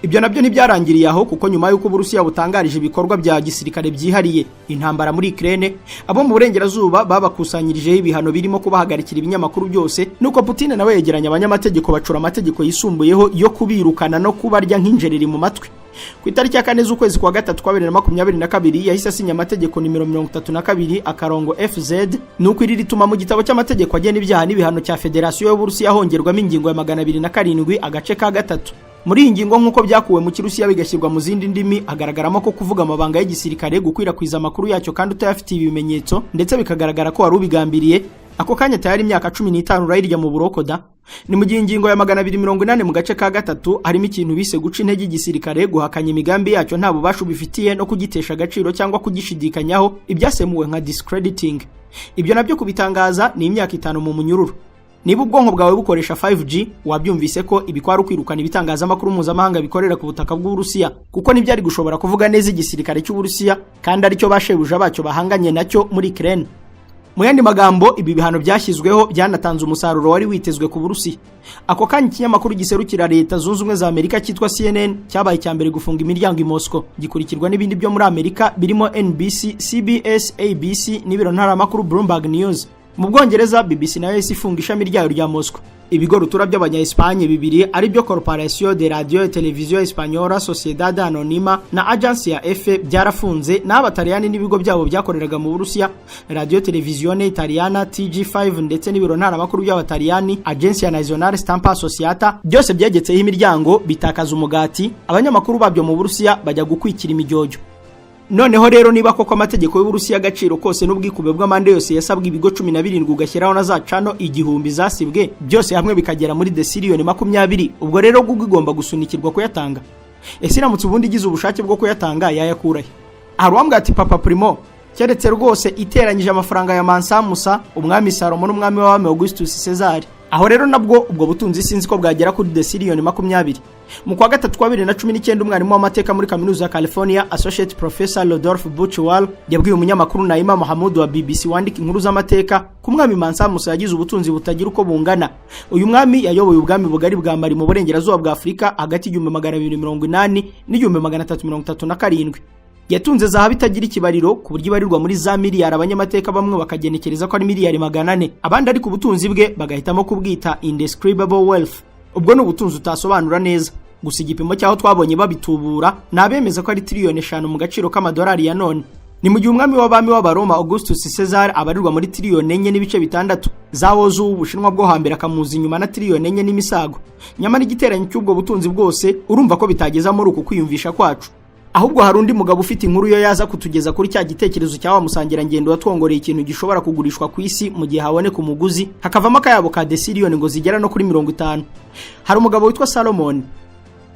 Ibyo nabyo ntibyarangiriye aho, kuko nyuma y'uko Uburusiya butangarije ibikorwa bya gisirikare byihariye intambara muri Ukraine, abo mu burengerazuba babakusanyirijeho ibihano birimo kubahagarikira ibinyamakuru byose, nuko Putin nawe yegeranya abanyamategeko bacura amategeko yisumbuyeho yo kubirukana no kubarya nk'injereri mu matwi. Ku itariki ya 4 z'ukwezi kwa gatatu kwa 2022 yahise asinya amategeko nimero 32/FZ, nuko iri rituma mu gitabo cy'amategeko agena ibyaha n'ibihano cya Federasiyo y'Uburusiya hongerwamo ingingo ya 207 agace ka gatatu. Muri iyi ngingo nk'uko byakuwe mu Kirusiya bigashyirwa mu zindi ndimi, hagaragaramo ko kuvuga amabanga y'igisirikare, gukwirakwiza amakuru yacyo kandi utayafitiye ibimenyetso, ndetse bikagaragara ko wari ubigambiriye, ako kanya tayari imyaka 15 urayirya mu buroko da. Ni mu gihe ingingo ya 280 mu gace ka gatatu harimo ikintu bise guca intege igisirikare, guhakanya imigambi yacyo nta bubasha bifitiye no kugitesha agaciro cyangwa kugishidikanyaho, ibyasemuwe nka discrediting. Ibyo nabyo kubitangaza ni imyaka 5 mu munyururu. Niba ubwonko bwawe bukoresha 5G wabyumvise ko ibikwara kwirukana ibitangazamakuru mpuzamahanga bikorera ku butaka bw'Uburusiya, kuko nibyo ari gushobora kuvuga neza igisirikare cy'Uburusiya kandi aricyo bashebuja bacyo bahanganye nacyo muri Ukraine. Mu yandi magambo, ibi bihano byashyizweho byanatanze umusaruro wari witezwe ku Burusiya. Ako kanya ikinyamakuru giserukira Leta Zunze Ubumwe za Amerika cyitwa CNN cyabaye cyambere gufunga imiryango i Moscow, gikurikirwa n'ibindi byo muri Amerika birimo NBC, CBS, ABC n'ibiro ntaramakuru Bloomberg News. Mu Bwongereza BBC nayo isifunga ishami ryayo rya Moscow. Ibigo rutura by'abanya-Espagne bibiri ari byo Corporación de Radio y Televisión Española, Sociedad Anónima na Agencia F byarafunze, n'abataliyani n'ibigo byabo byakoreraga mu Burusiya, Radio Televisione Italiana TG5 ndetse n'ibiro ntaramakuru by'abataliyani Agencia Nazionale Stampa Associata byose byagetseho imiryango bitakaza umugati, abanyamakuru babyo mu Burusiya bajya gukwikira imijyojo. Noneho rero niba koko amategeko y'Uburusiya agaciro kose n'ubwikube bw'amande yose yasabwe ibigo 17 ugashyiraho na za cano 1000 zasibwe, byose hamwe bikagera muri desiriyoni 20, ubwo rero Google igomba gusunikirwa kuyatanga. Ese iramutse ubundi igize ubushake bwo kuyatanga yayakurahe? Arwambwa ati Papa Primo keretse rwose iteranyije amafaranga ya Mansamusa, umwami Salomo n'umwami w'abami Augustus Caesar. Aho rero nabwo ubwo butunzi sinzi ko bwagera kuri desiriyoni 20. Mu kwa gatatu kwa 2019 umwarimu w'amateka muri kaminuza ya California Associate Professor Rodolphe Buchwald yabwiye umunyamakuru Naima Mohamed wa BBC wandika inkuru z'amateka ku mwami Mansamusa yagize ubutunzi butagira uko bungana. Uyu mwami yayoboye ubwami bugari bwa Mali mu burengerazuba bwa Afurika hagati y'1280 n'1337. Yatunze zahabu itagira ikibariro ku buryo ibarirwa muri za miliyari, abanyamateka bamwe bakagenekereza ko ari miliyari 400, abandi ari ku butunzi bwe bagahitamo kubwita indescribable wealth. Ubwo ni ubutunzi utasobanura neza, gusa igipimo cyaho twabonye babitubura nabemeza ko ari triliyoni 5 mu gaciro k'amadolari ya none. Ni mu gihe umwami w'abami w'Abaroma Augustus Caesar abarirwa muri triliyoni 4 n'ibice 6, zawo z'Ubushinwa bwo hambere akamuza inyuma na triliyoni 4 n'imisago. Nyamara igiteranyo cy'ubwo butunzi bwose urumva ko bitageza muri uku kwiyumvisha kwacu. Ahubwo hari undi mugabo ufite inkuru yo yaza kutugeza kuri cya gitekerezo cyawa musangira ngendo watwongoreye ikintu gishobora kugurishwa ku isi mu gihe haboneka umuguzi hakavamo akayabo ka desiriyoni ngo zigera no kuri 50. Hari umugabo witwa Salomon.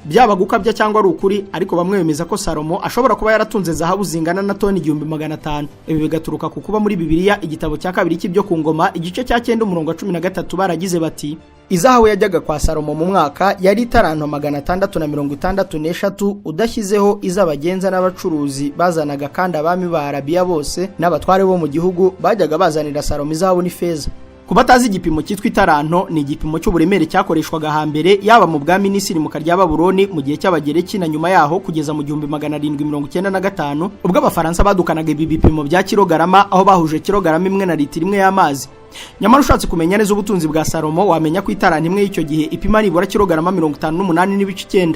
Byaba gukabya cyangwa ari ukuri, ariko bamwe bemeza ko Salomo ashobora kuba yaratunze zahabu zingana na toni 1500. Ibi bigaturuka ku kuba muri Bibiliya igitabo cya kabiri cy'ibyo ku ngoma igice cya 9:13 baragize bati izahabu yajyaga kwa Salomo mu mwaka yari itaranto 663 udashyizeho iz'abagenza n'abacuruzi bazanaga, kandi abami ba Arabiya bose n'abatware bo mu gihugu bajyaga bazanira Salomo izahabu n'ifeza. Ku batazi igipimo cyitwa itaranto ni igipimo cy'uburemere cyakoreshwaga hambere yaba mu bwami n'Isirimuka rya Babuloni mu gihe cy'Abagereki na nyuma yaho kugeza mu 1795 ubwo Abafaransa badukanaga ibi bipimo bya kilogarama aho bahuje kilogarama imwe na litiro imwe y'amazi. Nyamara ushatse kumenya neza ubutunzi bwa Salomo wamenya ko itaranto imwe y'icyo gihe ipima nibura kilogarama 58.9.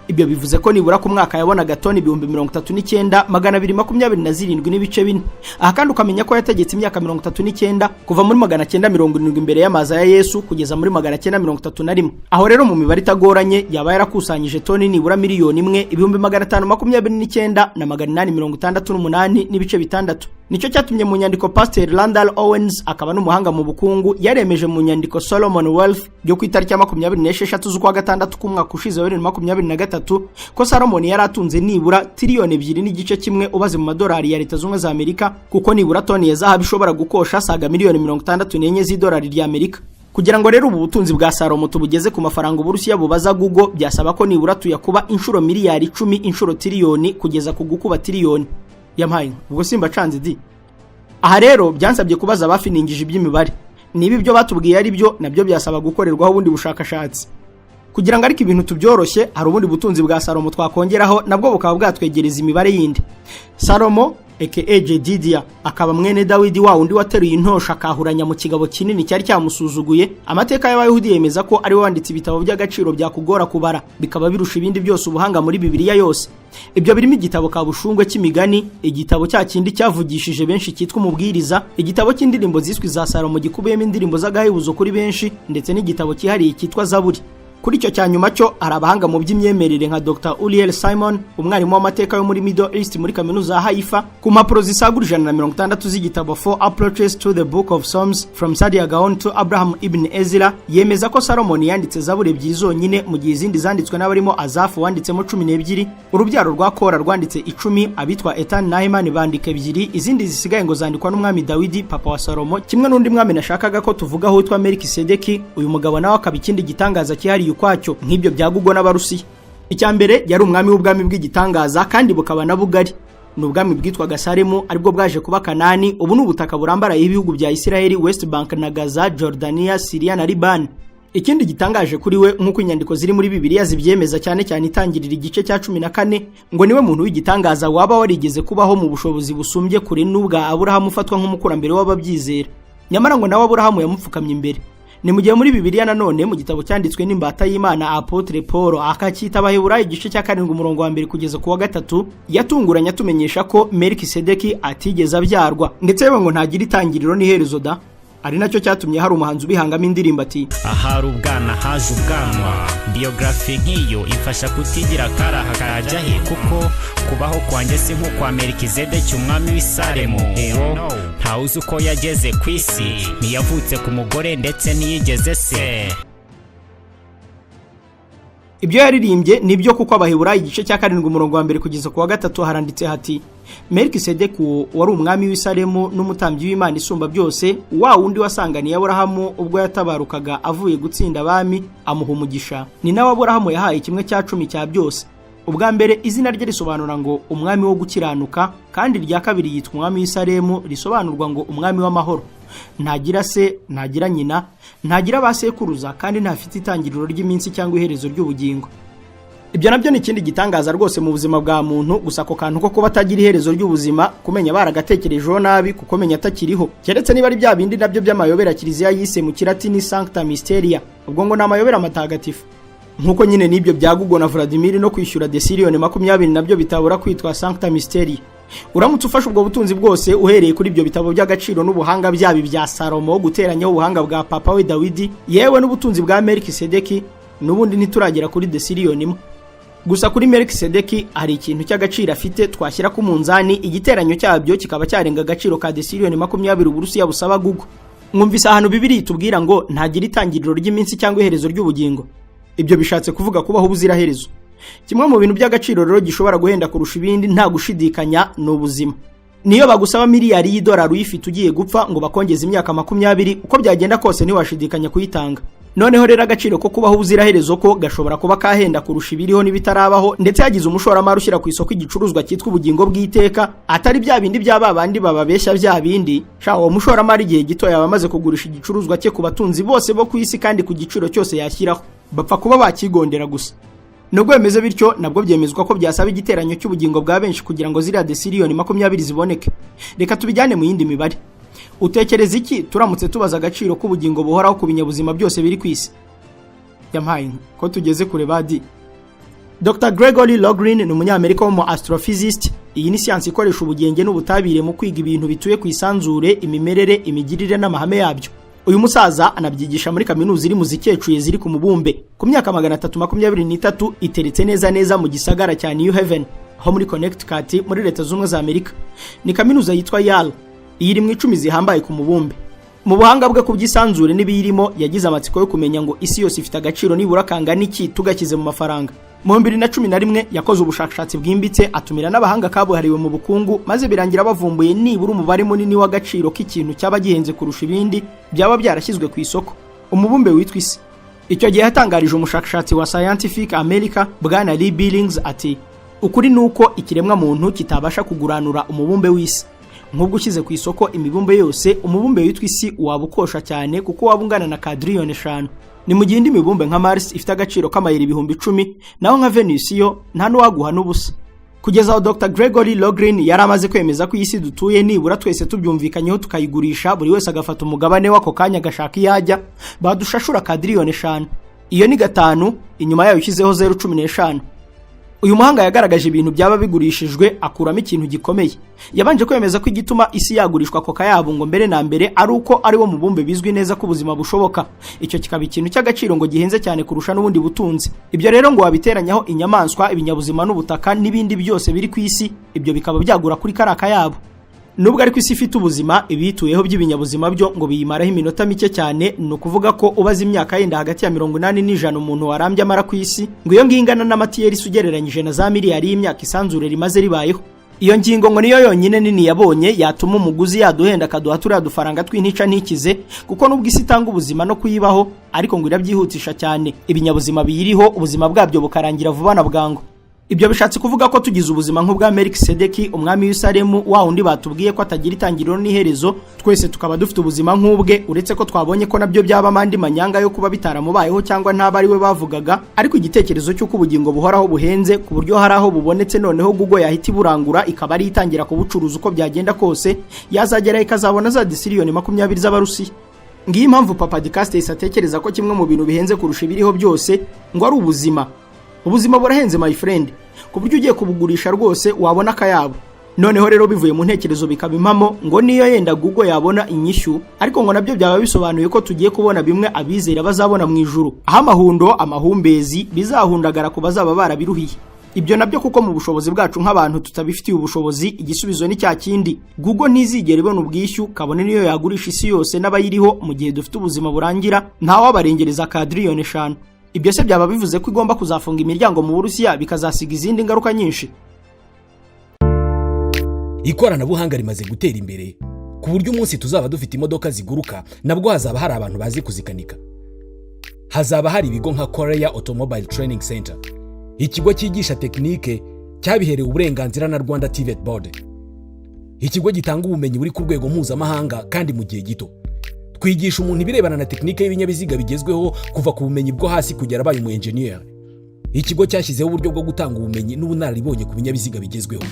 Ibyo bivuze ko nibura ku mwaka yabonaga toni 39,227.4. Aha kandi ukamenya ko yategetse imyaka 39 kuva muri 970 imbere y'amaza ya Yesu kugeza muri 931. Aho rero mu mibare itagoranye yaba yarakusanyije toni nibura miliyoni 1,529,868.6. Nicyo cyatumye mu nyandiko Pastor Randall Owens akaba n'umuhanga mu bukungu yaremeje mu nyandiko Solomon Wealth yo ku itariki ya 26 z'ukwa gatandatu k'umwaka ushize wa 2023 ko Solomon yari atunze nibura tiriyoni 2.1 ubaze mu madolari ya Leta Zunze za Amerika, kuko nibura toni ya zahabu ishobora gukosha saga miliyoni 64 z'idolari ry'Amerika. Kugira ngo rero ubu butunzi bwa Salomo tubugeze ku mafaranga Uburusiya bubaza Google byasaba ko nibura tuyakuba inshuro miliyari 10 inshuro tiriyoni kugeza ku gukuba tiriyoni. Yampaye ubwo simba canze di. Aha rero byansabye kubaza abafiningije iby'imibare niba ibyo batubwiye ari byo nabyo byasaba gukorerwaho ubundi bushakashatsi. Kugira ngo ariko ibintu tubyoroshye hari ubundi butunzi bwa Salomo twakongeraho nabwo bukaba bwatwegereza imibare yindi. Salomo aka Jedidia akaba mwene Dawidi wa undi wateruye intosha akahuranya mu kigabo kinini cyari cyamusuzuguye. Amateka y'Abayahudi yemeza ko ari we wanditse ibitabo by'agaciro byakugora kubara bikaba birusha ibindi byose ubuhanga muri Bibiliya yose. Ibyo birimo igitabo kabushungwe cy'imigani, igitabo cya kindi cyavugishije benshi cyitwa Umubwiriza, igitabo cy'indirimbo ziswi za Salomo gikubiyemo indirimbo z'agahebuzo kuri benshi, ndetse n'igitabo cyihariye cyitwa Zaburi. Kuri icyo cyanyuma cyo hari abahanga mu by'imyemerere nka Dr. Uriel Simon, umwarimu w'amateka yo muri Middle East muri kaminuza ya Haifa, ku mpapuro zisagura 160 z'igitabo Four Approaches to the Book of Psalms from Sadia Gaon to Abraham ibn Ezra, yemeza ko Solomon yanditse Zaburi ebyiri zonyine mu gihe izindi zanditswe n'abarimo Azafu wanditsemo 12, urubyaro rwa Kora rwanditse 10, abitwa Etan na Heman bandika 2, izindi zisigaye ngo zandikwa n'umwami Dawidi papa wa Salomo, kimwe n'undi mwami nashakaga ko tuvugaho witwa Melkisedeki. Uyu mugabo nawe akaba ikindi gitangaza cyihariye ukwacyo nk'ibyo bya Google n'Abarusiya. Icyambere yari umwami w'ubwami bw'igitangaza kandi bukaba na bugari. N'ubwami bwitwaga Salemu aribwo bwaje kuba Kanani, ubu n'ubutaka burambaraye ibihugu bya Isiraheli, West Bank na Gaza, Jordania, Syria na Liban. Ikindi gitangaje kuri we nk'uko inyandiko ziri muri Bibiliya zibyemeza, cyane cyane itangirira igice cya 14, ngo niwe muntu w'igitangaza waba warigeze kubaho mu bushobozi busumbye kure n'ubwa Aburahamu ufatwa nk'umukurambere w'ababyizera. Nyamara ngo nawe Aburahamu yamupfukamye imbere. Ni mu gihe muri Bibiliya nanone mu gitabo cyanditswe n'imbata y'Imana Apotre Paul akacyita Abaheburayo igice cya 7 umurongo wa 2 kugeza ku wa 3 yatunguranye atumenyesha ko Melkisedeki atigeze abyarwa, ndetse yewe ngo ntagira itangiriro n'iherezo da. Ari nacyo cyatumye hari umuhanzi ubihangamo indirimbo ati ahari ubwana haje ubwanwa. Biography nk'iyo ifasha kutigira karaha kajya he, kuko kubaho kwanjye si nk'ukwa Melkisedeki umwami w'i Salemu. Ntawuzi uko yageze ku isi, ntiyavutse ku mugore ndetse ntiyigeze se. Ibyo yaririmbye nibyo, kuko Abaheburayo igice cya 7 umurongo wa 2 kugeza ku wa 3 haranditse hati Melkisedeki wari umwami w'i Salemu n'umutambyi w'Imana isumba byose, wa wundi wasanganiye Aburahamu ubwo yatabarukaga avuye gutsinda abami amuha umugisha. Ni nawe Aburahamu yahaye 1/10 cya byose. Ubwa mbere izina rye risobanura ngo umwami wo gukiranuka, kandi irya kabiri yitwa umwami w'i Salemu risobanurwa ngo umwami w'amahoro. Ntagira se, ntagira nyina, ntagira basekuruza, kandi ntafite itangiriro ry'iminsi cyangwa iherezo ry'ubugingo. Ibyo nabyo ni ikindi gitangaza rwose mu buzima bwa muntu, gusa ko kantu ko kuba atagira iherezo ry'ubuzima kumenya baragatekerejeho nabi, kuko menya atakiriho. Keretse niba ari bya bindi nabyo by'amayobera Kiliziya yise mu Kilatini Sancta Mysteria, ubwo ngo n'amayobera matagatifu. Nkuko nyine nibyo bya Google na Vladimir no kwishyura desiriyoni 20 nabyo bitabura kwitwa Sancta Mysteria. Uramutse ufashe ubwo butunzi bwose uhereye kuri ibyo bitabo by'agaciro n'ubuhanga byabi bya Salomo, guteranyaho ubuhanga bwa papa we Dawidi, yewe n'ubutunzi bwa Melkisedeki, n'ubundi ntituragera kuri desiriyoni imwe. Gusa kuri Melkisedeki hari ikintu cy'agaciro afite twashyira ku munzani, igiteranyo cyabyo kikaba cyarenga agaciro ka desiriyoni 20 Uburusiya busaba Google. Mwumvise ahantu Bibiliya itubwira ngo ntagira itangiriro ry'iminsi cyangwa iherezo ry'ubugingo. Ibyo bishatse kuvuga kubaho ubuzira herezo. Kimwe mu bintu by'agaciro rero gishobora guhenda kurusha ibindi nta gushidikanya n'ubuzima. Niyo bagusaba miliyari y'idolari uyifite ugiye gupfa ngo bakongeza imyaka 20, uko byagenda kose ntiwashidikanya kuyitanga. noneho rero agaciro ko kubaho ubuziraherezo ko gashobora kuba kahenda kurusha ibiriho n'ibitarabaho, ndetse hagize umushoramari ushyira ku isoko igicuruzwa cyitwa ubugingo bw'iteka atari bya bindi by'aba bandi bababeshya bya bindi, uwo mushoramari igihe gito yaba amaze kugurisha igicuruzwa cye ku batunzi bose bo ku isi kandi ku giciro cyose yashyiraho, bapfa kuba bakigondera gusa. Nubwo bimeze bityo nabwo byemezwa ko byasaba igiteranyo cy'ubugingo bwa benshi kugira ngo ziriya desiliyoni 20 ziboneke. Reka tubijyane mu yindi mibare. Utekereza iki turamutse tubaza agaciro k'ubugingo buhoraho ku binyabuzima byose biri ku isi? Yampaye ko tugeze kure badi. Dr. Gregory Logrin ni umunyamerika w'umu astrophysicist. Iyi ni siyansi ikoresha ubugenge n'ubutabire mu kwiga ibintu bituye ku isanzure, imimerere, imigirire n'amahame yabyo. Uyu musaza anabyigisha muri kaminuza iri mu zikecuye ziri ku mubumbe. Ku myaka 323 iteretse neza mu gisagara cya New Haven ho muri Connecticut muri Leta Zunze za Amerika. Ni kaminuza yitwa Yale. Iri mu 10 zihambaye ku mubumbe. Mu buhanga bwe ku by'isanzure n'ibiyirimo yagize amatsiko yo kumenya ngo isi yose ifite agaciro nibura kangana iki tugakize mu mafaranga. Mu 2011 yakoze ubushakashatsi bwimbitse atumira n'abahanga kabuhariwe mu bukungu, maze birangira bavumbuye nibura umubare munini w'agaciro k'ikintu cyaba gihenze kurusha ibindi byaba byarashyizwe ku isoko, umubumbe witwa isi. Icyo gihe hatangarije umushakashatsi wa Scientific America Bwana Lee Billings ati, ukuri nuko ikiremwa muntu kitabasha kuguranura umubumbe w'isi. Nk'ubwo ushyize ku isoko imibumbe yose, umubumbe witwa isi wabukosha cyane kuko wabungana na kadriyoni 5. Ni mu gihe indi mibumbe nka Mars ifite agaciro k'amayeri 10,000, naho nka Venus yo nta n'uwaguha n'ubusa. Kugeza aho Dr. Gregory Logrin yari amaze kwemeza ko isi dutuye nibura twese tubyumvikanyeho tukayigurisha, buri wese agafata umugabane wako kanya gashaka iyajya, badushashura kadriyoni 5. Iyo ni 5, inyuma yayo ishyizeho 0.15. Uyu muhanga yagaragaje ibintu byaba bigurishijwe akuramo ikintu gikomeye. Yabanje kwemeza ko igituma isi yagurishwa ako kayabo ngo mbere na mbere ari uko ari wo mubumbe bizwi neza ko ubuzima bushoboka. Icyo kikaba ikintu cy'agaciro ngo gihenze cyane kurusha n'ubundi butunzi. Ibyo rero ngo wabiteranyaho inyamaswa, ibinyabuzima n'ubutaka n'ibindi byose biri ku isi, ibyo bikaba byagura kuri karaka yabo. Nubwo ari ku isi ifite ubuzima, ibituyeho by'ibinyabuzima byo ngo biyimaraho iminota mike cyane, no kuvuga ko ubaza imyaka yenda hagati ya 80 n'ijana umuntu warambye amara ku isi, ngo iyo ngingana n'amatiyeri sugereranyije na za miliyari y'imyaka isanzure rimaze ribayeho. Iyo ngingo ngo niyo yonyine nini yabonye yatuma umuguzi yaduhenda akaduha turiya dufaranga tw'intica ntikize, kuko nubwo isi itanga ubuzima no kuyibaho, ariko ngo irabyihutisha cyane. Ibinyabuzima biyiriho ubuzima bwabyo bukarangira vuba na bwangu. Ibyo bishatse kuvuga ko tugize ubuzima nk'ubwa Melkisedeki umwami w'Isalemu, wa undi batubwiye ko atagira itangiriro n'iherezo, twese tukaba dufite ubuzima nk'ubwe, uretse ko twabonye ko nabyo byaba amandi manyanga yo kuba bitaramubayeho cyangwa ntaba ari we bavugaga. Ariko igitekerezo cy'uko ubugingo buhoraho buhenze ku buryo hari aho bubonetse noneho Google yahita iburangura ikaba ari itangira kubucuruza uko byagenda kose, yazagera ikazabona za desiliyoni 20 z'Abarusiya. Ngiyi impamvu Papa Dicastes atekereza ko kimwe mu bintu bihenze kurusha ibiriho byose ngo ari ubuzima. Ubuzima burahenze my friend, ku buryo ugiye kubugurisha rwose wabona akayabo. Noneho rero bivuye mu ntekerezo bikaba impamo ngo niyo yenda Google yabona inyishyu, ariko ngo nabyo byaba bisobanuye ko tugiye kubona bimwe abizera bazabona mu ijuru, aho amahundo, amahumbezi bizahundagara ku bazaba barabiruhiye. Ibyo nabyo kuko mu bushobozi bwacu nk'abantu tutabifitiye ubushobozi, igisubizo ni cya kindi. Google ntizigera ibona ubwishyu kabone niyo yagurisha isi yose n'abayiriho mu gihe dufite ubuzima burangira, ntawe wabarengereza kadriyoni 5. Ibyo se byaba bivuze ko igomba kuzafunga imiryango mu Burusiya bikazasiga izindi ngaruka nyinshi. Ikoranabuhanga rimaze gutera imbere ku buryo umunsi tuzaba dufite imodoka ziguruka nabwo hazaba hari abantu bazi kuzikanika. Hazaba hari ibigo nka Korea Automobile Training Center, ikigo cyigisha tekinike cyabiherewe uburenganzira na Rwanda TVET Board. Ikigo gitanga ubumenyi buri ku rwego mpuzamahanga kandi mu gihe gito. Twigisha umuntu ibirebana na tekinike y'ibinyabiziga bigezweho kuva ku bumenyi bwo hasi kugera abaye umu engineer. Ikigo cyashyizeho uburyo bwo gutanga ubumenyi n'ubunararibonye ku binyabiziga bigezweho.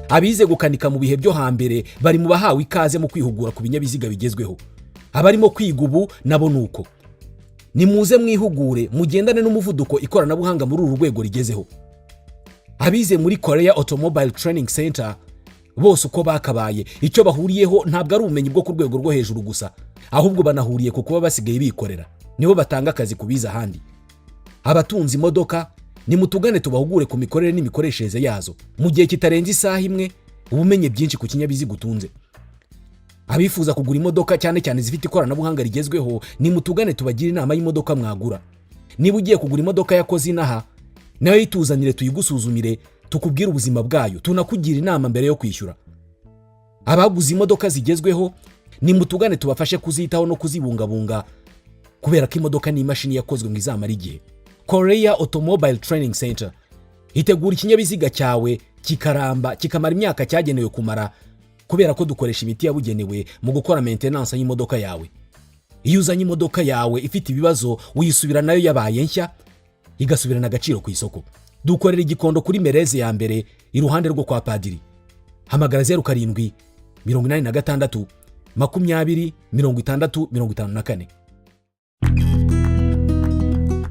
Abize gukanika mu bihe byo hambere bari mu bahawe ikaze mu kwihugura ku binyabiziga bigezweho. Abarimo kwiga ubu nabo nuko. Nimuze mwihugure mugendane n'umuvuduko ikoranabuhanga muri uru rwego rigezeho. Abize muri Korea Automobile Training Center bose uko bakabaye, icyo bahuriyeho ntabwo ari ubumenyi bwo ku rwego rwo hejuru gusa, ahubwo banahuriye ku kuba basigaye bikorera. Nibo batanga akazi kubiza ahandi. Abatunzi imodoka nimutugane tubahugure ku mikorere n'imikoreshereze yazo mu gihe kitarenze isaha imwe, ubumenye byinshi ku kinyabiziga utunze. Abifuza kugura imodoka cyane cyane zifite ikoranabuhanga rigezweho nimutugane tubagira inama y'imodoka mwagura. Niba ugiye kugura imodoka yakoze inaha, nayo yituzanire tuyigusuzumire, tukubwira ubuzima bwayo, tunakugira inama mbere yo kwishyura. Abaguze imodoka zigezweho nimutugane tubafashe kuzitaho no kuzibungabunga kubera ko imodoka ni imashini yakozwe ngo izamara igihe. Korea Automobile Training Center itegura ikinyabiziga cyawe kikaramba kikamara imyaka cyagenewe kumara, kubera ko dukoresha imiti yabugenewe mu gukora maintenance y'imodoka yawe. Iyo uzanye imodoka yawe ifite ibibazo uyisubira nayo yabaye nshya igasubirana agaciro ku isoko. Dukorera igikondo kuri Mereze ya mbere iruhande rwo kwa Padiri. Hamagara 07 86 20 60 54.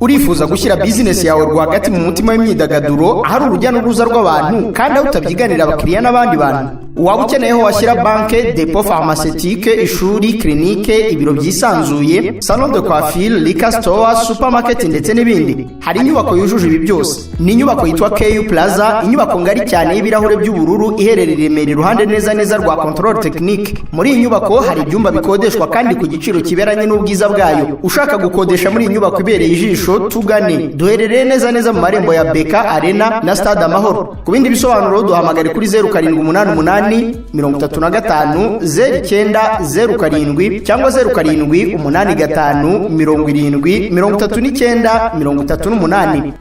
Urifuza gushyira business yawe rwagati mu mutima w'imyidagaduro ahari urujya n'uruza rw'abantu kandi aho utabyiganira abakiriya n'abandi bantu? Waba ukeneyeho washyira banke, depot pharmaceutique, ishuri, clinique, ibiro byisanzuye, salon de coiffure, liquor store, supermarket ndetse n'ibindi. Hari inyubako yujuje ibi byose. Ni inyubako yitwa KU Plaza, inyubako ngari cyane y'ibirahure by'ubururu iherereye Remera iruhande neza rwa control technique. Muri iyi nyubako hari ibyumba bikodeshwa kandi ku giciro kiberanye n'ubwiza bwayo. Ushaka gukodesha muri iyi nyubako ibereye ijisho, tugane. Duherereye neza mu marembo ya Beka Arena na Stade Amahoro. Ku bindi bisobanuro duhamagare kuri 0788 35 0907 cyangwa 0785 70 39 38.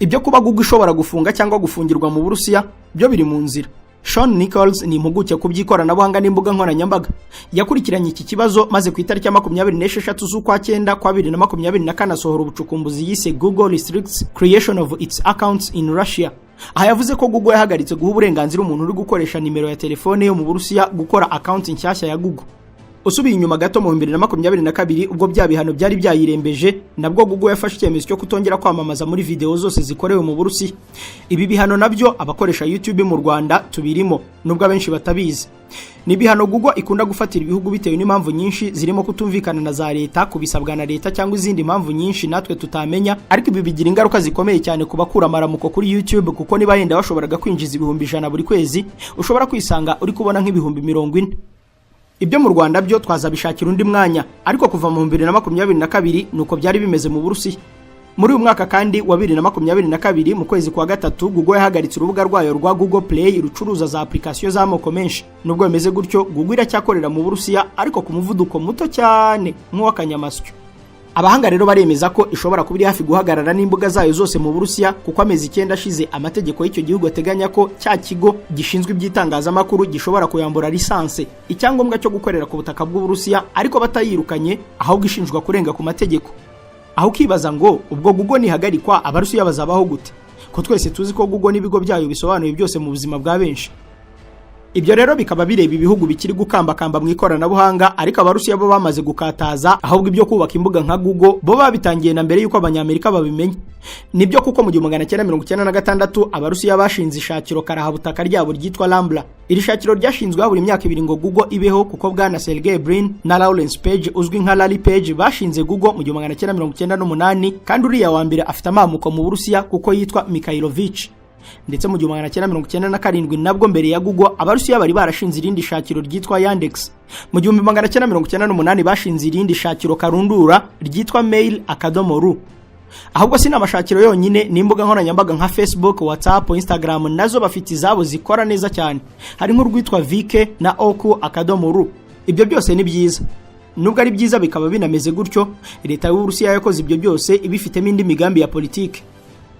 Ibyo kuba Google ishobora gufunga cyangwa gufungirwa mu Burusiya byo biri mu nzira. Sean Nichols ni impuguke ku by'ikoranabuhanga n'imbuga nkoranyambaga. Yakurikiranye iki kibazo maze ku itariki ya 26 z'ukwa 9 kwa 2024 asohora ubucukumbuzi yise Google restricts creation of its accounts in Russia. Aha yavuze ko Google yahagaritse guha uburenganzira umuntu uri gukoresha nimero ya telefone yo mu Burusiya gukora account nshyashya ya Google. Usubiye inyuma gato mu 2022 ubwo bya bihano byari byayirembeje, nabwo Google yafashe icyemezo cyo kutongera kwamamaza muri video zose zikorewe mu Burusiya. Ibi bihano nabyo abakoresha YouTube mu Rwanda tubirimo, nubwo abenshi batabizi. Ni bihano Google ikunda gufatira ibihugu bitewe n'impamvu nyinshi zirimo kutumvikana na za leta, kubisabwa na leta cyangwa izindi mpamvu nyinshi natwe tutamenya, ariko ibi bigira ingaruka zikomeye cyane ku bakura amaramuko kuri YouTube, kuko niba yenda washoboraga kwinjiza ibihumbi 100 buri kwezi, ushobora kwisanga uri kubona nk'ibihumbi 40. Ibyo mu Rwanda byo twazabishakira undi mwanya, ariko kuva mu 2022 nuko byari bimeze mu Burusiya. Muri uyu mwaka kandi wa 2022 mu kwezi kwa gatatu Google yahagaritse urubuga rwayo rwa Google Play rucuruza za application z'amoko menshi. Nubwo bimeze gutyo, Google iracyakorera mu Burusiya ariko ku muvuduko muto cyane nk'uwakanyamasyo. Abahanga rero baremeza ko ishobora kuba iri hafi guhagarara n'imbuga zayo zose mu Burusiya, kuko amezi 9 ashize amategeko y'icyo gihugu ateganya ko cya kigo gishinzwe iby'itangazamakuru gishobora kuyambura lisanse, icyangombwa cyo gukorera ku butaka bw'u Burusiya, ariko batayirukanye ahubwo ishinjwa kurenga ku mategeko. Aho kibaza ngo ubwo Google nihagarikwa abarusiya bazabaho gute? Ko twese tuzi ko Google n'ibigo byayo bisobanuye byose mu buzima bwa benshi. Ibyo rero bikaba bireba ibihugu bikiri gukambakamba mu ikoranabuhanga, ariko abarusiya bo bamaze gukataza, ahubwo ibyo kubaka imbuga nka Google bo babitangiye na mbere yuko abanyamerika babimenye. Nibyo kuko mu 1996 abarusiya bashinze ishakiro karahabutaka ryabo ryitwa Rambla. Iri shakiro ryashinzwe buri myaka 2 ngo Google ibeho, kuko bwana Sergey Brin na Lawrence Page uzwi nka Larry Page bashinze Google mu 1998, kandi uriya wa mbere afite amamuko mu Burusiya kuko yitwa Mikhailovich. Ndetse mu 1997 nabwo mbere ya Google abarusiya bari barashinze irindi shakiro ryitwa Yandex. Mu 1998 bashinze irindi shakiro karundura ryitwa Mail.ru. Ahubwo si n'amashakiro yonyine, n'imbuga nkoranyambaga nka Facebook, WhatsApp, Instagram nazo bafite izabo zikora neza cyane. Hari nk'urwitwa Vike na Oku.ru. Ibyo byose ni byiza. Nubwo ari byiza bikaba binameze gutyo, leta y'u Burusiya yakoze ibyo byose ibifitemo indi migambi ya politike.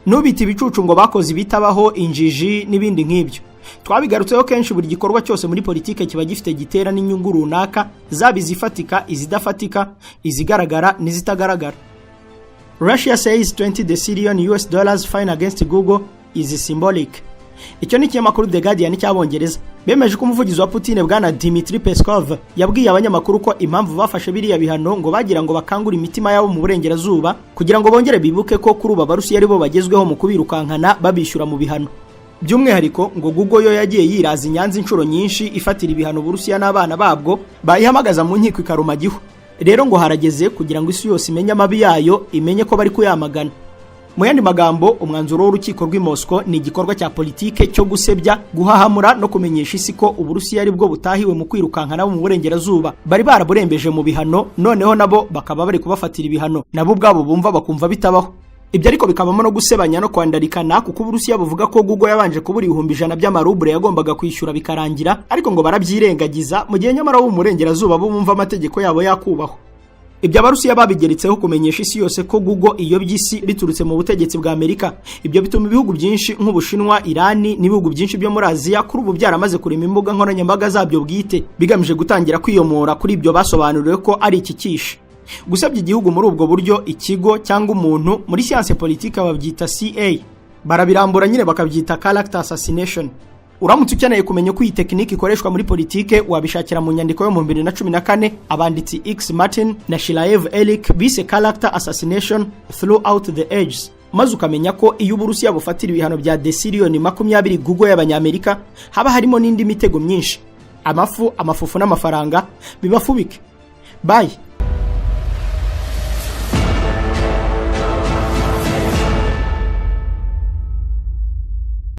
Nubita ibicucu ngo bakoze ibitabaho, injiji n'ibindi nk'ibyo. Twabigarutseho kenshi, buri gikorwa cyose muri politike kiba gifite gitera n'inyungu runaka, zaba izifatika, izidafatika, izigaragara n'izitagaragara. Russia says $20 billion fine against Google is symbolic. Icyo ni ikinyamakuru The Guardian cy'Abongereza. Bemeje ko umuvugizi wa Putin bwana Dmitry Peskov yabwiye abanyamakuru ko impamvu bafashe biriya bihano ngo bagira ngo bakangure imitima yabo mu burengerazuba, kugira ngo bongere bibuke ko kuri ubu Abarusiya aribo bagezweho mu kubirukankana babishyura mu bihano. By'umwihariko ngo Google yo yagiye yiraza inyanza inshuro nyinshi ifatira ibihano Burusiya n'abana babwo, bayihamagaza mu nkiko ikarumagiho. Rero ngo harageze kugira ngo isi yose imenye amabi yayo, imenye ko bari kuyamagana. Mu yandi magambo, umwanzuro w'urukiko rw'i Moscow ni igikorwa cya politike cyo gusebya, guhahamura no kumenyesha isi ko Uburusiya ari bwo butahiwe mu kwirukankana mu burengerazuba. Bari baraburenbeje mu bihano, noneho nabo bakaba bari kubafatira ibihano, nabo ubwabo bumva bakumva bitabaho. Ibyo ariko bikabamo no gusebanya no kwandarikana kuko Uburusiya buvuga ko Google yabanje kubura 100 by'amaruble yagombaga kwishyura bikarangira, ariko ngo barabyirengagiza mu gihe nyamara w'umurengerazuba bumva amategeko yabo yakubaho. Ibyo Abarusiya babigeretseho kumenyesha isi yose ko Google iyo by'isi biturutse mu butegetsi bwa Amerika. Ibyo bituma ibihugu byinshi nk'Ubushinwa, Irani n'ibihugu byinshi byo muri Aziya kuri ubu byaramaze kurema imbuga nkoranyambaga zabyo bwite bigamije gutangira kwiyomora kuri ibyo basobanuriwe ko ari ikikisha. Gusabye igihugu muri ubwo buryo ikigo cyangwa umuntu muri siyanse politike babyita CA, barabirambura nyine bakabyita character assassination. Uramutse ukeneye kumenya ko iyi tekinike ikoreshwa muri politike wabishakira mu nyandiko yo mu 2014 abanditsi X Martin na Shilaev Elik bise character assassination throughout the ages, maze ukamenya ko iyo Uburusiya bufatira ibihano bya desiriyoni 20 Google y'Abanyamerika haba harimo n'indi mitego myinshi, amafufu n'amafaranga bibafubike. Bye.